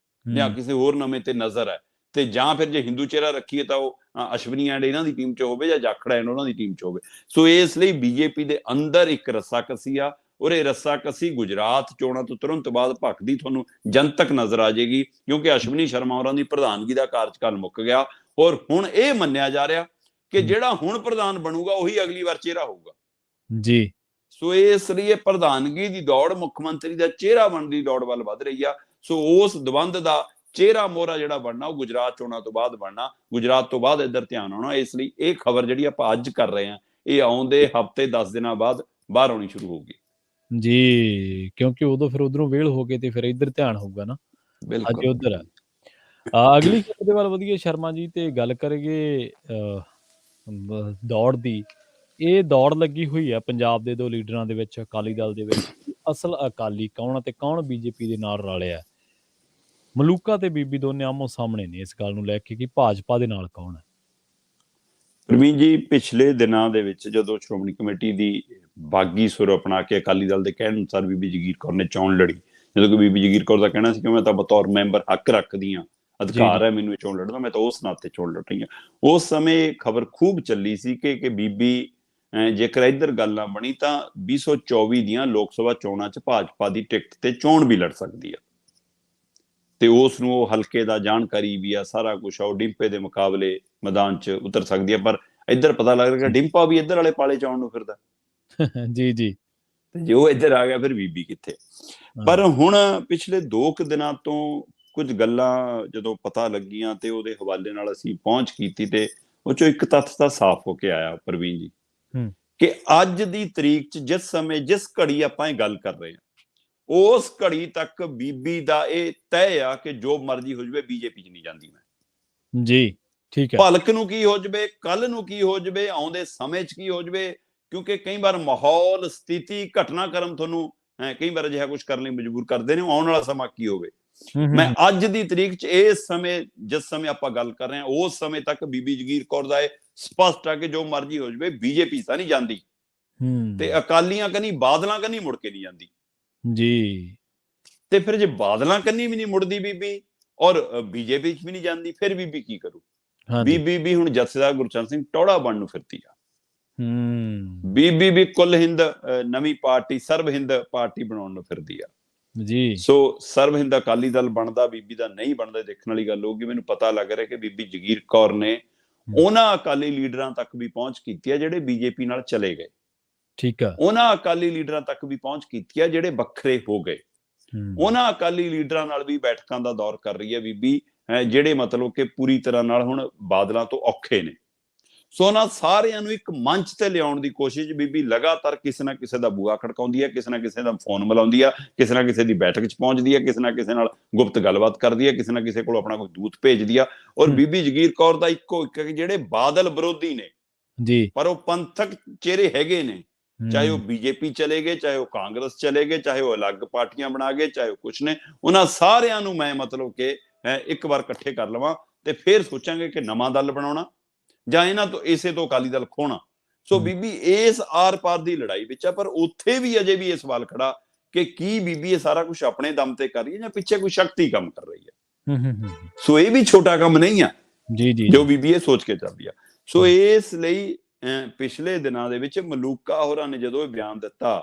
ਜਾਂ ਕਿਸੇ ਹੋਰ ਨਵੇਂ ਤੇ ਨਜ਼ਰ ਹੈ, ਤੇ ਜਾਂ ਫਿਰ ਜੇ ਹਿੰਦੂ ਚਿਹਰਾ ਰੱਖੀਏ ਤਾਂ ਉਹ ਅਸ਼ਵਨੀ ਐਂਡ ਇਹਨਾਂ ਦੀ ਟੀਮ 'ਚ ਹੋਵੇ ਜਾਂ ਜਾਖੜ ਐਂਡ ਉਹਨਾਂ ਦੀ ਟੀਮ 'ਚ ਹੋਵੇ। ਸੋ ਇਸ ਲਈ ਬੀਜੇਪੀ ਦੇ ਅੰਦਰ ਇੱਕ ਰੱਸਾਕੱਸੀ ਆ, ਔਰ ਇਹ ਰੱਸਾਕੱਸੀ ਗੁਜਰਾਤ ਚੋਣਾਂ ਤੋਂ ਤੁਰੰਤ ਬਾਅਦ ਭਖਦੀ ਤੁਹਾਨੂੰ ਜਨਤਕ ਨਜ਼ਰ ਆ ਜਾਏਗੀ, ਕਿਉਂਕਿ ਅਸ਼ਵਨੀ ਸ਼ਰਮਾ ਹੋਰਾਂ ਦੀ ਪ੍ਰਧਾਨਗੀ ਦਾ ਕਾਰਜਕਾਲ ਮੁੱਕ ਗਿਆ, ਔਰ ਹੁਣ ਇਹ ਮੰਨਿਆ ਜਾ ਰਿਹਾ ਕਿ ਜਿਹੜਾ ਹੁਣ ਪ੍ਰਧਾਨ ਬਣੂਗਾ ਉਹੀ ਅਗਲੀ ਵਾਰ ਚਿਹਰਾ ਹੋਊਗਾ ਜੀ। ਸੋ ਇਸ ਲਈ ਇਹ ਪ੍ਰਧਾਨਗੀ ਦੀ ਦੌੜ, ਮੁੱਖ ਮੰਤਰੀ ਦਾ ਚਿਹਰਾ ਬਣਨ ਦੀ ਦੌੜ ਵੱਲ ਵੱਧ ਰਹੀ ਆ। ਸੋ ਉਸ ਦਵੰਦ ਦਾ ਚਿਹਰਾ ਮੋਹਰਾ ਜਿਹੜਾ ਬਣਨਾ ਉਹ ਗੁਜਰਾਤ ਚੋਣਾਂ ਤੋਂ ਬਾਅਦ ਬਣਨਾ, ਗੁਜਰਾਤ ਤੋਂ ਬਾਅਦ ਇੱਧਰ ਧਿਆਨ ਆਉਣਾ। ਇਸ ਲਈ ਇਹ ਖਬਰ ਜਿਹੜੀ ਆਪਾਂ ਅੱਜ ਕਰ ਰਹੇ ਹਾਂ, ਇਹ ਆਉਂਦੇ ਹਫ਼ਤੇ 10 ਦਿਨਾਂ ਬਾਅਦ ਬਾਹਰ ਆਉਣੀ ਸ਼ੁਰੂ ਹੋਊਗੀ ਜੀ, ਕਿਉਂਕਿ ਉਦੋਂ ਫਿਰ ਉਧਰੋਂ ਵੇਲ ਹੋ ਕੇ ਤੇ ਫਿਰ ਇੱਧਰ ਧਿਆਨ ਹੋਊਗਾ ਨਾ। ਅੱਜ ਉਧਰ ਹੈ। ਅਗਲੀ ਖਬਰ ਦੇ ਵੱਲ ਵਧੀਏ ਸ਼ਰਮਾ ਜੀ, ਤੇ ਗੱਲ ਕਰੀਏ ਦੌੜ ਦੀ। ਇਹ ਦੌੜ ਲੱਗੀ ਹੋਈ ਹੈ ਪੰਜਾਬ ਦੇ ਦੋ ਲੀਡਰਾਂ ਦੇ ਵਿੱਚ, ਅਕਾਲੀ ਦਲ ਦੇ ਵਿੱਚ। ਅਸਲ ਅਕਾਲੀ ਕੌਣ ਅਤੇ ਕੌਣ ਬੀਜੇਪੀ ਦੇ ਨਾਲ ਰਲਿਆ? ਮਲੂਕਾ ਤੇ ਬੀਬੀ ਦੋਨੇ ਆਮੋ ਸਾਹਮਣੇ ਨੇ ਇਸ ਗੱਲ ਨੂੰ ਲੈ ਕੇ ਕਿ ਭਾਜਪਾ ਦੇ ਨਾਲ ਕੌਣ ਹੈ। ਪ੍ਰਵੀਨ ਜੀ, ਪਿਛਲੇ ਦਿਨਾਂ ਦੇ ਵਿੱਚ ਜਦੋਂ ਸ਼੍ਰੋਮਣੀ ਕਮੇਟੀ ਦੀ ਬਾਗੀ ਸੁਰ ਅਪਣਾ ਕੇ ਅਕਾਲੀ ਦਲ ਦੇ ਕਹਿਣ ਅਨੁਸਾਰ ਬੀਬੀ ਜਗੀਰ ਕੌਰ ਨੇ ਚੋਣ ਲੜੀ, ਜਦੋਂ ਕਿ ਬੀਬੀ ਜਗੀਰ ਕੌਰ ਦਾ ਕਹਿਣਾ ਸੀ ਕਿ ਮੈਂ ਤਾਂ ਬਤੌਰ ਮੈਂਬਰ ਹੱਕ ਰੱਖਦੀ ਹਾਂ, ਅਧਿਕਾਰ ਹੈ ਮੈਨੂੰ ਇਹ ਚੋਣ ਲੜਨ ਦਾ, ਮੈਂ ਤਾਂ ਉਸ ਨਾਤੇ ਚੋਣ ਲੜ ਰਹੀ ਹਾਂ। ਉਸ ਸਮੇਂ ਖਬਰ ਖੂਬ ਚੱਲੀ ਸੀ ਕਿ ਬੀਬੀ ਜੇਕਰ ਇੱਧਰ ਗੱਲ ਨਾ ਬਣੀ ਤਾਂ 2024 ਦੀਆਂ ਲੋਕ ਸਭਾ ਚੋਣਾਂ 'ਚ ਭਾਜਪਾ ਦੀ ਟਿਕਟ ਤੇ ਚੋਣ ਵੀ ਲੜ ਸਕਦੀ ਆ, ਤੇ ਉਸ ਨੂੰ ਉਹ ਹਲਕੇ ਦਾ ਜਾਣਕਾਰੀ ਵੀ ਆ, ਸਾਰਾ ਕੁਛ ਆ, ਉਹ ਡਿੰਪੇ ਦੇ ਮੁਕਾਬਲੇ ਮੈਦਾਨ 'ਚ ਉਤਰ ਸਕਦੀ ਆ। ਪਰ ਇੱਧਰ ਪਤਾ ਲੱਗ ਰਿਹਾ ਕਿ ਡਿੰਪਾ ਵੀ ਇੱਧਰ ਵਾਲੇ ਪਾਲੇ 'ਚ ਆਉਣ ਨੂੰ ਫਿਰਦਾ ਜੀ ਜੀ, ਤੇ ਜੇ ਉਹ ਇੱਧਰ ਆ ਗਿਆ ਫਿਰ ਬੀਬੀ ਕਿੱਥੇ। ਪਰ ਹੁਣ ਪਿਛਲੇ 2 ਕੁ ਦਿਨਾਂ ਤੋਂ ਕੁਝ ਗੱਲਾਂ ਜਦੋਂ ਪਤਾ ਲੱਗੀਆਂ ਤੇ ਉਹਦੇ ਹਵਾਲੇ ਨਾਲ ਅਸੀਂ ਪਹੁੰਚ ਕੀਤੀ, ਤੇ ਉਹ 'ਚੋਂ ਇੱਕ ਤੱਥ ਤਾਂ ਸਾਫ਼ ਹੋ ਕੇ ਆਇਆ ਪ੍ਰਵੀਨ ਜੀ, ਕਿ ਅੱਜ ਦੀ ਤਰੀਕ 'ਚ ਜਿਸ ਸਮੇਂ ਜਿਸ ਘੜੀ ਆਪਾਂ ਇਹ ਗੱਲ ਕਰ ਰਹੇ ਹਾਂ, ਉਸ ਘੜੀ ਤੱਕ ਬੀਬੀ ਦਾ ਇਹ ਤੈਅ ਆ ਕਿ ਜੋ ਮਰਜ਼ੀ ਹੋ ਜਾਵੇ ਬੀਜੇਪੀ 'ਚ ਨਹੀਂ ਜਾਂਦੀ ਮੈਂ ਜੀ। ਠੀਕ ਹੈ, ਭਲਕ ਨੂੰ ਕੀ ਹੋ ਜਾਵੇ, ਕੱਲ ਨੂੰ ਕੀ ਹੋ ਜਾਵੇ, ਆਉਂਦੇ ਸਮੇਂ 'ਚ ਕੀ ਹੋ ਜਾਵੇ, ਕਿਉਂਕਿ ਕਈ ਵਾਰ ਮਾਹੌਲ, ਸਥਿਤੀ, ਘਟਨਾਕ੍ਰਮ ਤੁਹਾਨੂੰ ਕਈ ਵਾਰ ਅਜਿਹਾ ਕੁਝ ਕਰਨ ਲਈ ਮਜਬੂਰ ਕਰਦੇ ਨੇ। ਆਉਣ ਵਾਲਾ ਸਮਾਂ ਕੀ ਹੋਵੇ, ਮੈਂ ਅੱਜ ਦੀ ਤਰੀਕ 'ਚ ਇਸ ਸਮੇਂ ਜਿਸ ਸਮੇਂ ਆਪਾਂ ਗੱਲ ਕਰ ਰਹੇ ਹਾਂ ਉਸ ਸਮੇਂ ਤੱਕ ਬੀਬੀ ਜਗੀਰ ਕੌਰ ਦਾ ਇਹ ਸਪਸ਼ਟ ਆ ਕਿ ਜੋ ਮਰਜ਼ੀ ਹੋ ਜਾਵੇ ਬੀਜੇਪੀ ਤਾਂ ਨਹੀਂ ਜਾਂਦੀ, ਤੇ ਅਕਾਲੀਆਂ ਕੰਨੀ, ਬਾਦਲਾਂ ਕੰਨੀ ਮੁੜ ਕੇ ਨਹੀਂ ਜਾਂਦੀ ਜੀ। ਤੇ ਫਿਰ ਜੇ ਬਾਦਲਾਂ ਕੰਨੀ ਵੀ ਨਹੀਂ ਮੁੜਦੀ ਬੀਬੀ ਔਰ ਬੀਜੇਪੀ 'ਚ ਵੀ ਨਹੀਂ ਜਾਂਦੀ, ਫਿਰ ਬੀਬੀ ਕੀ ਕਰੂ? ਬੀਬੀ ਵੀ ਹੁਣ ਜਥੇਦਾਰ ਗੁਰਚਰਨ ਸਿੰਘ ਟੌੜਾ ਬਣਨ ਨੂੰ ਫਿਰਦੀ ਆ। ਬੀਬੀ ਵੀ ਕੁੱਲ ਹਿੰਦ ਨਵੀਂ ਪਾਰਟੀ, ਸਰਬ ਹਿੰਦ ਪਾਰਟੀ ਬਣਾਉਣ ਨੂੰ ਫਿਰਦੀ ਆ ਜੀ। ਸੋ ਸਰਬ ਹਿੰਦ ਅਕਾਲੀ ਦਲ ਬਣਦਾ, ਬੀਬੀ ਦਾ ਨਹੀਂ ਬਣਦਾ, ਦੇਖਣ ਵਾਲੀ ਗੱਲ ਹੋਊਗੀ। ਮੈਨੂੰ ਪਤਾ ਲੱਗ ਰਿਹਾ ਕਿ ਬੀਬੀ ਜਗੀਰ ਕੌਰ ਨੇ ਉਹਨਾਂ ਅਕਾਲੀ ਲੀਡਰਾਂ ਤੱਕ ਵੀ ਪਹੁੰਚ ਕੀਤੀ ਹੈ ਜਿਹੜੇ ਬੀਜੇਪੀ ਨਾਲ ਚਲੇ ਗਏ, ਠੀਕ ਆ। ਉਹਨਾਂ ਅਕਾਲੀ ਲੀਡਰਾਂ ਤੱਕ ਵੀ ਪਹੁੰਚ ਕੀਤੀ ਹੈ ਜਿਹੜੇ ਵੱਖਰੇ ਹੋ ਗਏ। ਉਹਨਾਂ ਅਕਾਲੀ ਲੀਡਰਾਂ ਨਾਲ ਵੀ ਬੈਠਕਾਂ ਦਾ ਦੌਰ ਕਰ ਰਹੀ ਹੈ ਬੀਬੀ, ਜਿਹੜੇ ਮਤਲਬ ਕਿ ਪੂਰੀ ਤਰ੍ਹਾਂ ਨਾਲ ਹੁਣ ਬਾਦਲਾਂ ਤੋਂ ਔਖੇ ਨੇ। ਸੋ ਉਹਨਾਂ ਸਾਰਿਆਂ ਨੂੰ ਇੱਕ ਮੰਚ ਤੇ ਲਿਆਉਣ ਦੀ ਕੋਸ਼ਿਸ਼ ਬੀਬੀ ਲਗਾਤਾਰ ਕਿਸੇ ਨਾ ਕਿਸੇ ਦਾ ਬੂਹਾ ਖੜਕਾਉਂਦੀ ਹੈ, ਕਿਸੇ ਨਾ ਕਿਸੇ ਦਾ ਫੋਨ ਮਿਲਾਉਂਦੀ ਆ, ਕਿਸੇ ਨਾ ਕਿਸੇ ਦੀ ਬੈਠਕ 'ਚ ਪਹੁੰਚਦੀ ਹੈ, ਕਿਸੇ ਨਾ ਕਿਸੇ ਨਾਲ ਗੁਪਤ ਗੱਲਬਾਤ ਕਰਦੀ ਹੈ, ਕਿਸੇ ਨਾ ਕਿਸੇ ਕੋਲ ਆਪਣਾ ਕੋਈ ਦੂਤ ਭੇਜਦੀ ਆ। ਔਰ ਬੀਬੀ ਜਗੀਰ ਕੌਰ ਦਾ ਇੱਕੋ ਇੱਕ ਜਿਹੜੇ ਬਾਦਲ ਵਿਰੋਧੀ ਨੇ ਜੀ, ਪਰ ਉਹ ਪੰਥਕ ਚਿਹਰੇ ਹੈਗੇ ਨੇ, ਚਾਹੇ ਉਹ ਬੀਜੇਪੀ ਚਲੇ ਗਏ, ਚਾਹੇ ਉਹ ਕਾਂਗਰਸ ਚਲੇ ਗਏ, ਚਾਹੇ ਉਹ ਅਲੱਗ ਪਾਰਟੀਆਂ ਬਣਾ ਗਏ, ਚਾਹੇ ਉਹ ਕੁਛ ਨੇ, ਉਹਨਾਂ ਸਾਰਿਆਂ ਨੂੰ ਮੈਂ ਮਤਲਬ ਕਿ ਇੱਕ ਵਾਰ ਇਕੱਠੇ ਕਰ ਲਵਾਂ ਤੇ ਫਿਰ ਸੋਚਾਂਗੇ ਕਿ ਨਵਾਂ ਦਲ ਬਣਾਉਣਾ ਜਾਂ ਇਹਨਾਂ ਤੋਂ ਇਸੇ ਤੋਂ ਅਕਾਲੀ ਦਲ ਖੋਣਾ। ਸੋ ਬੀਬੀ ਇਸ ਆਰ ਪਾਰ ਦੀ ਲੜਾਈ ਵਿੱਚ ਆ, ਪਰ ਉੱਥੇ ਵੀ ਅਜੇ ਵੀ ਇਹ ਸਵਾਲ ਖੜਾ ਕਿ ਕੀ ਬੀਬੀ ਇਹ ਸਾਰਾ ਕੁਝ ਆਪਣੇ ਦਮ ਤੇ ਕਰ ਰਹੀ ਹੈ ਜਾਂ ਪਿੱਛੇ ਕੋਈ ਸ਼ਕਤੀ ਕੰਮ ਕਰ ਰਹੀ ਹੈ। ਸੋ ਇਹ ਵੀ ਛੋਟਾ ਕੰਮ ਨਹੀਂ ਆ ਜੀ ਜੀ, ਜੋ ਬੀਬੀ ਇਹ ਸੋਚ ਕੇ ਚੱਲਦੀ ਆ। ਸੋ ਇਸ ਲਈ ਪਿਛਲੇ ਦਿਨਾਂ ਦੇ ਵਿੱਚ ਮਲੂਕਾ ਹੋਰਾਂ ਨੇ ਜਦੋਂ ਇਹ ਬਿਆਨ ਦਿੱਤਾ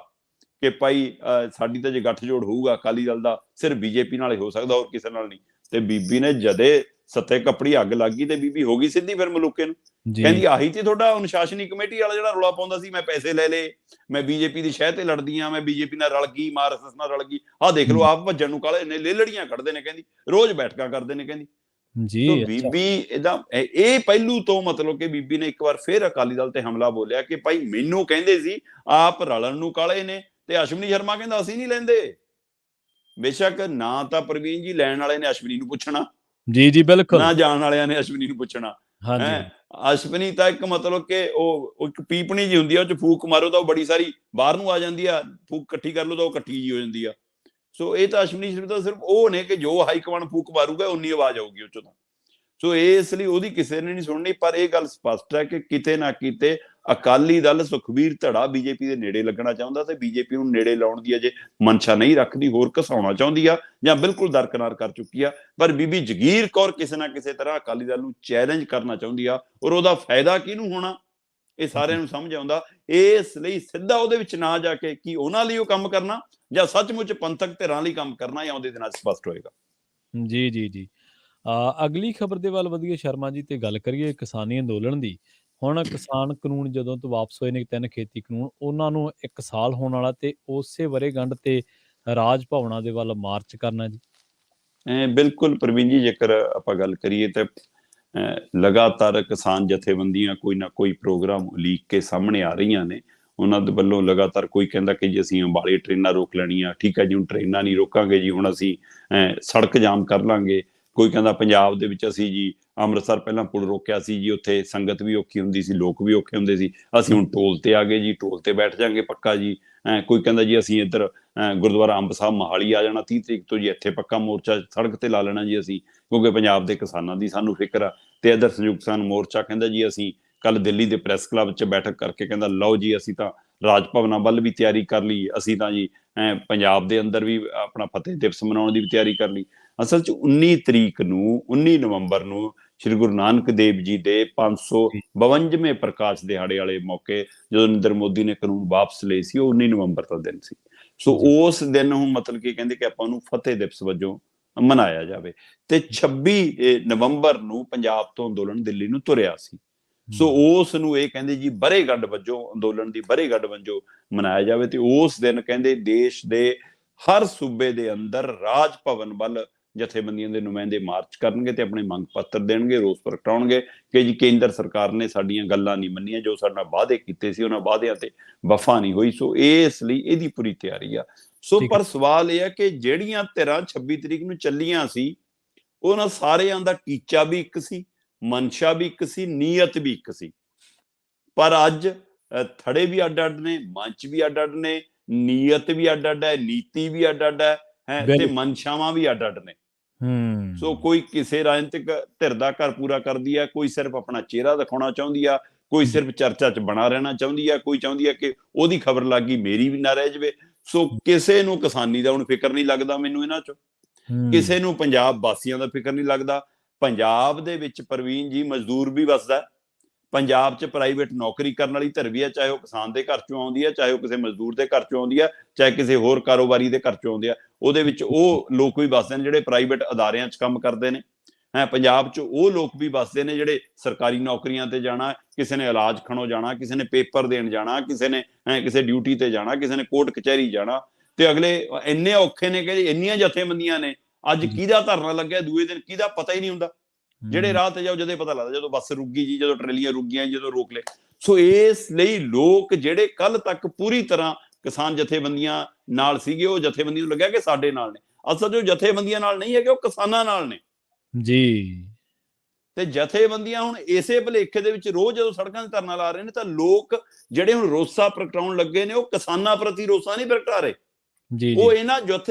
ਕਿ ਭਾਈ ਸਾਡੀ ਤਾਂ ਜੇ ਗੱਠਜੋੜ ਹੋਊਗਾ ਅਕਾਲੀ ਦਲ ਦਾ ਸਿਰਫ ਬੀਜੇਪੀ ਨਾਲ ਹੀ ਹੋ ਸਕਦਾ, ਹੋਰ ਕਿਸੇ ਨਾਲ ਨਹੀਂ, ਤੇ ਬੀਬੀ ਨੇ ਜਦੇ ਸੱਤੇ ਕੱਪੜੀ ਅੱਗ ਲੱਗ ਗਈ ਤੇ ਬੀਬੀ ਹੋ ਗਈ ਸਿੱਧੀ ਫਿਰ ਮਲੂਕੇ ਨੂੰ, ਜੀ ਕਹਿੰਦੀ ਆਹੀ ਤੇ ਤੁਹਾਡਾ ਅਨੁਸ਼ਾਸਨੀ ਕਮੇਟੀ ਵਾਲਾ ਜਿਹੜਾ ਰੌਲਾ ਪਾਉਂਦਾ ਸੀ, ਮੈਂ ਪੈਸੇ ਲੈ ਲਏ, ਮੈਂ ਬੀਜੇਪੀ ਦੀ ਸ਼ਹਿ ਤੇ ਲੜਦੀ ਆ, ਮੈਂ ਬੀਜੇਪੀ ਨਾਲ ਰਲ ਗਈ, ਆਰਐਸਐਸ ਨਾਲ ਰਲ ਗਈ, ਆਹ ਦੇਖ ਲਓ ਆਪ ਭੱਜਣ ਨੂੰ ਕਾਲੇ ਨੇ, ਲੇਲੜੀਆਂ ਕੱਢਦੇ ਨੇ, ਕਹਿੰਦੀ ਰੋਜ਼ ਬੈਠਕਾਂ ਕਰਦੇ ਨੇ, ਕਹਿੰਦੀ। ਜੀ ਸੋ ਅੱਛਾ ਬੀਬੀ ਇਹਦਾ ਇਹ ਪਹਿਲੂ ਤੋਂ ਮਤਲਬ ਕਿ ਬੀਬੀ ਨੇ ਇੱਕ ਵਾਰ ਫਿਰ ਅਕਾਲੀ ਦਲ ਤੇ ਹਮਲਾ ਬੋਲਿਆ ਕਿ ਭਾਈ ਮੈਨੂੰ ਕਹਿੰਦੇ ਸੀ ਆਪ ਰਲਣ ਨੂੰ ਕਾਲੇ ਨੇ, ਤੇ ਅਸ਼ਵਨੀ ਸ਼ਰਮਾ ਕਹਿੰਦਾ ਅਸੀਂ ਨਹੀਂ ਲੈਂਦੇ। ਬੇਸ਼ੱਕ ਨਾ ਤਾਂ ਪ੍ਰਵੀਨ ਜੀ ਲੈਣ ਵਾਲੇ ਨੇ ਅਸ਼ਵਨੀ ਨੂੰ ਪੁੱਛਣਾ, ਜੀ ਜੀ ਬਿਲਕੁਲ ਨਾ ਜਾਣ ਵਾਲਿਆਂ ਨੇ ਅਸ਼ਵਨੀ ਨੂੰ ਪੁੱਛਣਾ ਹਾਂਜੀ ਹੈ। ਅਸ਼ਵਨੀ ਤਾਂ ਇੱਕ ਮਤਲਬ ਕਿ ਉਹ ਇੱਕ ਪੀਪਣੀ ਜੀ ਹੁੰਦੀ ਆ, ਉਹ ਚ ਫੂਕ ਮਾਰੋ ਤਾਂ ਉਹ ਬੜੀ ਸਾਰੀ ਬਾਹਰ ਨੂੰ ਆ ਜਾਂਦੀ ਆ, ਫੂਕ ਇਕੱਠੀ ਕਰ ਲਓ ਤਾਂ ਉਹ ਇਕੱਠੀ ਜੀ ਹੋ ਜਾਂਦੀ ਆ। ਸੋ ਇਹ ਤਾਂ ਅਸ਼ਵਨੀ ਤਾਂ ਸਿਰਫ ਉਹ ਨੇ ਕਿ ਜੋ ਹਾਈ ਕਮਾਂਡ ਫੂਕ ਮਾਰੂਗਾ ਉਨੀ ਆਵਾਜ਼ ਆਊਗੀ ਉਹ ਚੋਂ ਤਾਂ। ਸੋ ਇਸ ਲਈ ਉਹਦੀ ਕਿਸੇ ਨੇ ਨਹੀਂ ਸੁਣਨੀ। ਪਰ ਇਹ ਗੱਲ ਸਪਸ਼ਟ ਹੈ ਕਿ ਕਿਤੇ ਨਾ ਕਿਤੇ ਅਕਾਲੀ ਦਲ ਸੁਖਬੀਰ ਧੜਾ ਬੀਜੇਪੀ ਦੇ ਨੇੜੇ ਲੱਗਣਾ ਚਾਹੁੰਦਾ, ਤੇ ਬੀਜੇਪੀ ਨੂੰ ਨੇੜੇ ਲਾਉਣ ਦੀ ਅਜੇ ਮਨਸ਼ਾ ਨਹੀਂ ਰੱਖਦੀ, ਹੋਰ ਘਸਾਉਣਾ ਚਾਹੁੰਦੀ ਆ ਜਾਂ ਬਿਲਕੁਲ ਦਰਕਨਾਰ ਕਰ ਚੁੱਕੀ ਆ। ਪਰ ਬੀਬੀ ਜਗੀਰ ਕੌਰ ਕਿਸੇ ਨਾ ਕਿਸੇ ਤਰ੍ਹਾਂ ਅਕਾਲੀ ਦਲ ਨੂੰ ਚੈਲੰਜ ਕਰਨਾ ਚਾਹੁੰਦੀ ਆ, ਔਰ ਉਹਦਾ ਫਾਇਦਾ ਕਿਹਨੂੰ ਹੋਣਾ ਇਹ ਸਾਰਿਆਂ ਨੂੰ ਸਮਝ ਆਉਂਦਾ। ਇਸ ਲਈ ਸਿੱਧਾ ਉਹਦੇ ਵਿੱਚ ਨਾ ਜਾ ਕੇ ਕੀ ਉਹਨਾਂ ਲਈ ਉਹ ਕੰਮ ਕਰਨਾ ਜਾਂ ਸੱਚਮੁੱਚ ਪੰਥਕ ਧਿਰਾਂ ਲਈ ਕੰਮ ਕਰਨਾ, ਜਾਂ ਉਹਦੇ ਦਿਨਾਂ 'ਚ ਸਪਸ਼ਟ ਹੋਏਗਾ। ਜੀ ਜੀ ਜੀ ਅਗਲੀ ਖਬਰ ਦੇ ਵੱਲ ਵਧੀਏ ਸ਼ਰਮਾ ਜੀ, ਤੇ ਗੱਲ ਕਰੀਏ ਕਿਸਾਨੀ ਅੰਦੋਲਨ ਦੀ। ਹੁਣ ਕਿਸਾਨ ਕਾਨੂੰਨ ਜਦੋਂ ਤੋਂ ਵਾਪਸ ਹੋਏ ਨੇ, 3 ਖੇਤੀ ਕਾਨੂੰਨ, ਉਹਨਾਂ ਨੂੰ 1 ਸਾਲ ਹੋਣ ਵਾਲਾ, ਤੇ ਉਸੇ ਵਰ੍ਹੇਗੰਢ ਤੇ ਰਾਜ ਭਵਨਾਂ ਦੇ ਵੱਲ ਮਾਰਚ ਕਰਨਾ ਜੀ। ਬਿਲਕੁਲ ਪ੍ਰਵੀਨ ਜੀ, ਜੇਕਰ ਆਪਾਂ ਗੱਲ ਕਰੀਏ ਤਾਂ ਲਗਾਤਾਰ ਕਿਸਾਨ ਜਥੇਬੰਦੀਆਂ ਕੋਈ ਨਾ ਕੋਈ ਪ੍ਰੋਗਰਾਮ ਉਲੀਕ ਕੇ ਸਾਹਮਣੇ ਆ ਰਹੀਆਂ ਨੇ। ਉਹਨਾਂ ਦੇ ਵੱਲੋਂ ਲਗਾਤਾਰ ਕੋਈ ਕਹਿੰਦਾ ਕਿ ਜੀ ਅਸੀਂ ਅੰਬਾਲੇ ਟ੍ਰੇਨਾਂ ਰੋਕ ਲੈਣੀਆਂ, ਠੀਕ ਹੈ ਜੀ ਹੁਣ ਟ੍ਰੇਨਾਂ ਨਹੀਂ ਰੋਕਾਂਗੇ ਜੀ, ਹੁਣ ਅਸੀਂ ਸੜਕ ਜਾਮ ਕਰ ਲਾਂਗੇ। ਕੋਈ ਕਹਿੰਦਾ ਪੰਜਾਬ ਦੇ ਵਿੱਚ ਅਸੀਂ ਜੀ ਅੰਮ੍ਰਿਤਸਰ ਪਹਿਲਾਂ ਪੁਲ ਰੋਕਿਆ ਸੀ ਜੀ, ਉੱਥੇ ਸੰਗਤ ਵੀ ਔਖੀ ਹੁੰਦੀ ਸੀ, ਲੋਕ ਵੀ ਔਖੇ ਹੁੰਦੇ ਸੀ, ਅਸੀਂ ਹੁਣ ਟੋਲ ਤੇ ਆ ਗਏ ਜੀ, ਟੋਲ ਤੇ ਬੈਠ ਜਾਾਂਗੇ ਪੱਕਾ ਜੀ। ਕੋਈ ਕਹਿੰਦਾ ਜੀ ਅਸੀਂ ਇੱਧਰ ਗੁਰਦੁਆਰਾ ਅੰਬ ਸਾਹਿਬ ਮੋਹਾਲੀ ਆ ਜਾਣਾ 30 ਤਰੀਕ ਤੋਂ ਜੀ, ਇੱਥੇ ਪੱਕਾ ਮੋਰਚਾ ਸੜਕ ਤੇ ਲਾ ਲੈਣਾ ਜੀ ਅਸੀਂ, ਕਿਉਂਕਿ ਪੰਜਾਬ ਦੇ ਕਿਸਾਨਾਂ ਦੀ ਸਾਨੂੰ ਫਿਕਰ ਆ। ਤੇ ਇੱਧਰ ਸੰਯੁਕਤ ਕਿਸਾਨ ਮੋਰਚਾ ਕਹਿੰਦਾ ਜੀ ਅਸੀਂ ਕੱਲ ਦਿੱਲੀ ਦੇ ਪ੍ਰੈਸ ਕਲੱਬ 'ਚ ਬੈਠਕ ਕਰਕੇ ਕਹਿੰਦਾ ਲਓ ਜੀ ਅਸੀਂ ਤਾਂ ਰਾਜ ਭਵਨਾਂ ਵੱਲ ਵੀ ਤਿਆਰੀ ਕਰ ਲਈ, ਅਸੀਂ ਤਾਂ ਜੀ ਪੰਜਾਬ ਦੇ ਅੰਦਰ ਵੀ ਆਪਣਾ ਫਤਿਹ ਦਿਵਸ ਮਨਾਉਣ ਦੀ ਵੀ ਤਿਆਰੀ ਕਰ ਲਈ। ਅਸਲ 'ਚ 19 ਤਰੀਕ ਨੂੰ 19 ਨਵੰਬਰ ਨੂੰ ਸ਼੍ਰੀ ਗੁਰੂ ਨਾਨਕ ਦੇਵ ਜੀ ਦੇ 552ਵੇਂ ਪ੍ਰਕਾਸ਼ ਦਿਹਾੜੇ ਵਾਲੇ ਮੌਕੇ ਜਦੋਂ ਨਰਿੰਦਰ ਮੋਦੀ ਨੇ ਕਾਨੂੰਨ ਵਾਪਸ ਲਏ ਸੀ, ਉਹ 19 ਨਵੰਬਰ ਦਾ ਦਿਨ ਸੀ। ਸੋ ਉਸ ਦਿਨ ਨੂੰ ਮਤਲਬ ਕਿ ਕਹਿੰਦੇ ਕਿ ਆਪਾਂ ਉਹਨੂੰ ਫਤਿਹ ਦਿਵਸ ਵਜੋਂ ਮਨਾਇਆ ਜਾਵੇ। ਤੇ 26 ਨਵੰਬਰ ਨੂੰ ਪੰਜਾਬ ਤੋਂ ਅੰਦੋਲਨ ਦਿੱਲੀ ਨੂੰ ਤੁਰਿਆ ਸੀ। ਸੋ ਉਸ ਨੂੰ ਇਹ ਕਹਿੰਦੇ ਜੀ ਵਰ੍ਹੇਗੰਢ ਵਜੋਂ, ਅੰਦੋਲਨ ਦੀ ਵਰ੍ਹੇਗੰਢ ਵਜੋਂ ਮਨਾਇਆ ਜਾਵੇ। ਤੇ ਉਸ ਦਿਨ ਕਹਿੰਦੇ ਦੇਸ਼ ਦੇ ਹਰ ਸੂਬੇ ਦੇ ਅੰਦਰ ਰਾਜ ਭਵਨ ਵੱਲ ਜਥੇਬੰਦੀਆਂ ਦੇ ਨੁਮਾਇੰਦੇ ਮਾਰਚ ਕਰਨਗੇ ਤੇ ਆਪਣੇ ਮੰਗ ਪੱਤਰ ਦੇਣਗੇ, ਰੋਸ ਪ੍ਰਗਟਾਉਣਗੇ ਕਿ ਜੀ ਕੇਂਦਰ ਸਰਕਾਰ ਨੇ ਸਾਡੀਆਂ ਗੱਲਾਂ ਨਹੀਂ ਮੰਨੀਆਂ, ਜੋ ਸਾਡੇ ਨਾਲ ਵਾਅਦੇ ਕੀਤੇ ਸੀ ਉਹਨਾਂ ਵਾਅਦਿਆਂ ਤੇ ਵਫਾ ਨਹੀਂ ਹੋਈ। ਸੋ ਇਸ ਲਈ ਇਹਦੀ ਪੂਰੀ ਤਿਆਰੀ ਆ। ਸੋ ਪਰ ਸਵਾਲ ਇਹ ਹੈ ਕਿ ਜਿਹੜੀਆਂ ਧਿਰਾਂ 26 ਤਰੀਕ ਨੂੰ ਚੱਲੀਆਂ ਸੀ, ਉਹਨਾਂ ਸਾਰਿਆਂ ਦਾ ਟੀਚਾ ਵੀ ਇੱਕ ਸੀ, ਮਨਸ਼ਾ ਵੀ ਇੱਕ ਸੀ, ਨੀਅਤ ਵੀ ਇੱਕ ਸੀ। ਪਰ ਅੱਜ ਥੜੇ ਵੀ ਅੱਡ ਅੱਡ ਨੇ, ਮੰਚ ਵੀ ਅੱਡ ਅੱਡ ਨੇ, ਨੀਅਤ ਵੀ ਅੱਡ ਅੱਡ ਹੈ, ਨੀਤੀ ਵੀ ਅੱਡ ਅੱਡ ਹੈ ਤੇ ਮਨਸ਼ਾਵਾਂ ਵੀ ਅੱਡ ਅੱਡ ਨੇ। ਸੋ ਕੋਈ ਕਿਸੇ ਰਾਜਨੀਤਿਕ ਧਿਰ ਦਾ ਘਰ ਪੂਰਾ ਕਰਦੀ ਹੈ, ਕੋਈ ਸਿਰਫ ਆਪਣਾ ਚਿਹਰਾ ਦਿਖਾਉਣਾ ਚਾਹੁੰਦੀ ਆ, ਕੋਈ ਸਿਰਫ ਚਰਚਾ 'ਚ ਬਣਾ ਰਹਿਣਾ ਚਾਹੁੰਦੀ ਆ, ਕੋਈ ਚਾਹੁੰਦੀ ਆ ਕਿ ਉਹਦੀ ਖਬਰ ਲੱਗ ਗਈ ਮੇਰੀ ਵੀ ਨਾ ਰਹਿ ਜਾਵੇ। ਸੋ ਕਿਸੇ ਨੂੰ ਕਿਸਾਨੀ ਦਾ ਹੁਣ ਫਿਕਰ ਨਹੀਂ ਲੱਗਦਾ ਮੈਨੂੰ ਇਹਨਾਂ 'ਚ, ਕਿਸੇ ਨੂੰ ਪੰਜਾਬ ਵਾਸੀਆਂ ਦਾ ਫਿਕਰ ਨਹੀਂ ਲੱਗਦਾ। ਪੰਜਾਬ ਦੇ ਵਿੱਚ ਪ੍ਰਵੀਨ ਜੀ ਮਜ਼ਦੂਰ ਵੀ ਵਸਦਾ, ਪੰਜਾਬ 'ਚ ਪ੍ਰਾਈਵੇਟ ਨੌਕਰੀ ਕਰਨ ਵਾਲੀ ਧਿਰ ਵੀ ਹੈ, ਚਾਹੇ ਉਹ ਕਿਸਾਨ ਦੇ ਘਰ 'ਚੋਂ ਆਉਂਦੀ ਹੈ, ਚਾਹੇ ਉਹ ਕਿਸੇ ਮਜ਼ਦੂਰ ਦੇ ਘਰ 'ਚੋਂ ਆਉਂਦੀ ਹੈ, ਚਾਹੇ ਕਿਸੇ ਹੋਰ ਕਾਰੋਬਾਰੀ ਦੇ ਘਰ 'ਚੋਂ ਆਉਂਦੇ ਆ। ਉਹਦੇ ਵਿੱਚ ਉਹ ਲੋਕ ਵੀ ਵਸਦੇ ਨੇ ਜਿਹੜੇ ਪ੍ਰਾਈਵੇਟ ਅਦਾਰਿਆਂ 'ਚ ਕੰਮ ਕਰਦੇ ਨੇ। ਪੰਜਾਬ 'ਚ ਉਹ ਲੋਕ ਵੀ ਵਸਦੇ ਨੇ ਜਿਹੜੇ ਸਰਕਾਰੀ ਨੌਕਰੀਆਂ ਤੇ ਜਾਣਾ, ਕਿਸੇ ਨੇ ਇਲਾਜ ਖਣੋ ਜਾਣਾ, ਕਿਸੇ ਨੇ ਪੇਪਰ ਦੇਣ ਜਾਣਾ, ਕਿਸੇ ਨੇ ਕਿਸੇ ਡਿਊਟੀ ਤੇ ਜਾਣਾ, ਕਿਸੇ ਨੇ ਕੋਰਟ ਕਚਹਿਰੀ ਜਾਣਾ। ਤੇ ਅਗਲੇ ਇੰਨੇ ਔਖੇ ਨੇ ਕਿ ਇੰਨੀਆਂ ਜਥੇਬੰਦੀਆਂ ਨੇ, ਅੱਜ ਕਿਹਦਾ ਧਰਨਾ ਲੱਗਿਆ ਦੂਏ ਦਿਨ ਕਿਹਦਾ ਪਤਾ ਹੀ ਨਹੀਂ ਹੁੰਦਾ। ਜਿਹੜੇ ਰਾਹ ਤੇ ਜਾਓ ਜਦੋਂ ਪਤਾ ਲੱਗਦਾ ਜਦੋਂ ਬੱਸ ਰੁਕ ਗਈ ਜੀ, ਜਦੋਂ ਟਰੇਲੀਆਂ ਰੁਕ ਗਈਆਂ, ਜਦੋਂ ਰੋਕ ਲਏ। ਸੋ ਇਸ ਲਈ ਲੋਕ ਜਿਹੜੇ ਕੱਲ ਤੱਕ ਪੂਰੀ ਤਰ੍ਹਾਂ ਕਿਸਾਨ ਜਥੇਬੰਦੀਆਂ ਨਾਲ ਸੀਗੇ, ਉਹ ਜਥੇਬੰਦੀ ਨੂੰ ਲੱਗਿਆ ਕਿ ਸਾਡੇ ਨਾਲ ਨੇ। ਅਸਲ ਜੋ ਜਥੇਬੰਦੀਆਂ ਨਾਲ ਨਹੀਂ ਹੈਗੇ, ਉਹ ਕਿਸਾਨਾਂ ਨਾਲ ਨੇ ਜੀ। ਤੇ ਜਥੇਬੰਦੀਆਂ ਹੁਣ ਇਸੇ ਭੁਲੇਖੇ ਦੇ ਵਿੱਚ ਰੋਜ਼ ਜਦੋਂ ਸੜਕਾਂ 'ਤੇ ਧਰਨਾ ਲਾ ਰਹੇ ਨੇ, ਤਾਂ ਲੋਕ ਜਿਹੜੇ ਹੁਣ ਰੋਸਾ ਪ੍ਰਗਟਾਉਣ ਲੱਗੇ ਨੇ, ਉਹ ਕਿਸਾਨਾਂ ਪ੍ਰਤੀ ਰੋਸਾ ਨਹੀਂ ਪ੍ਰਗਟਾ ਰਹੇ, ਉਹ ਇਹਨਾਂ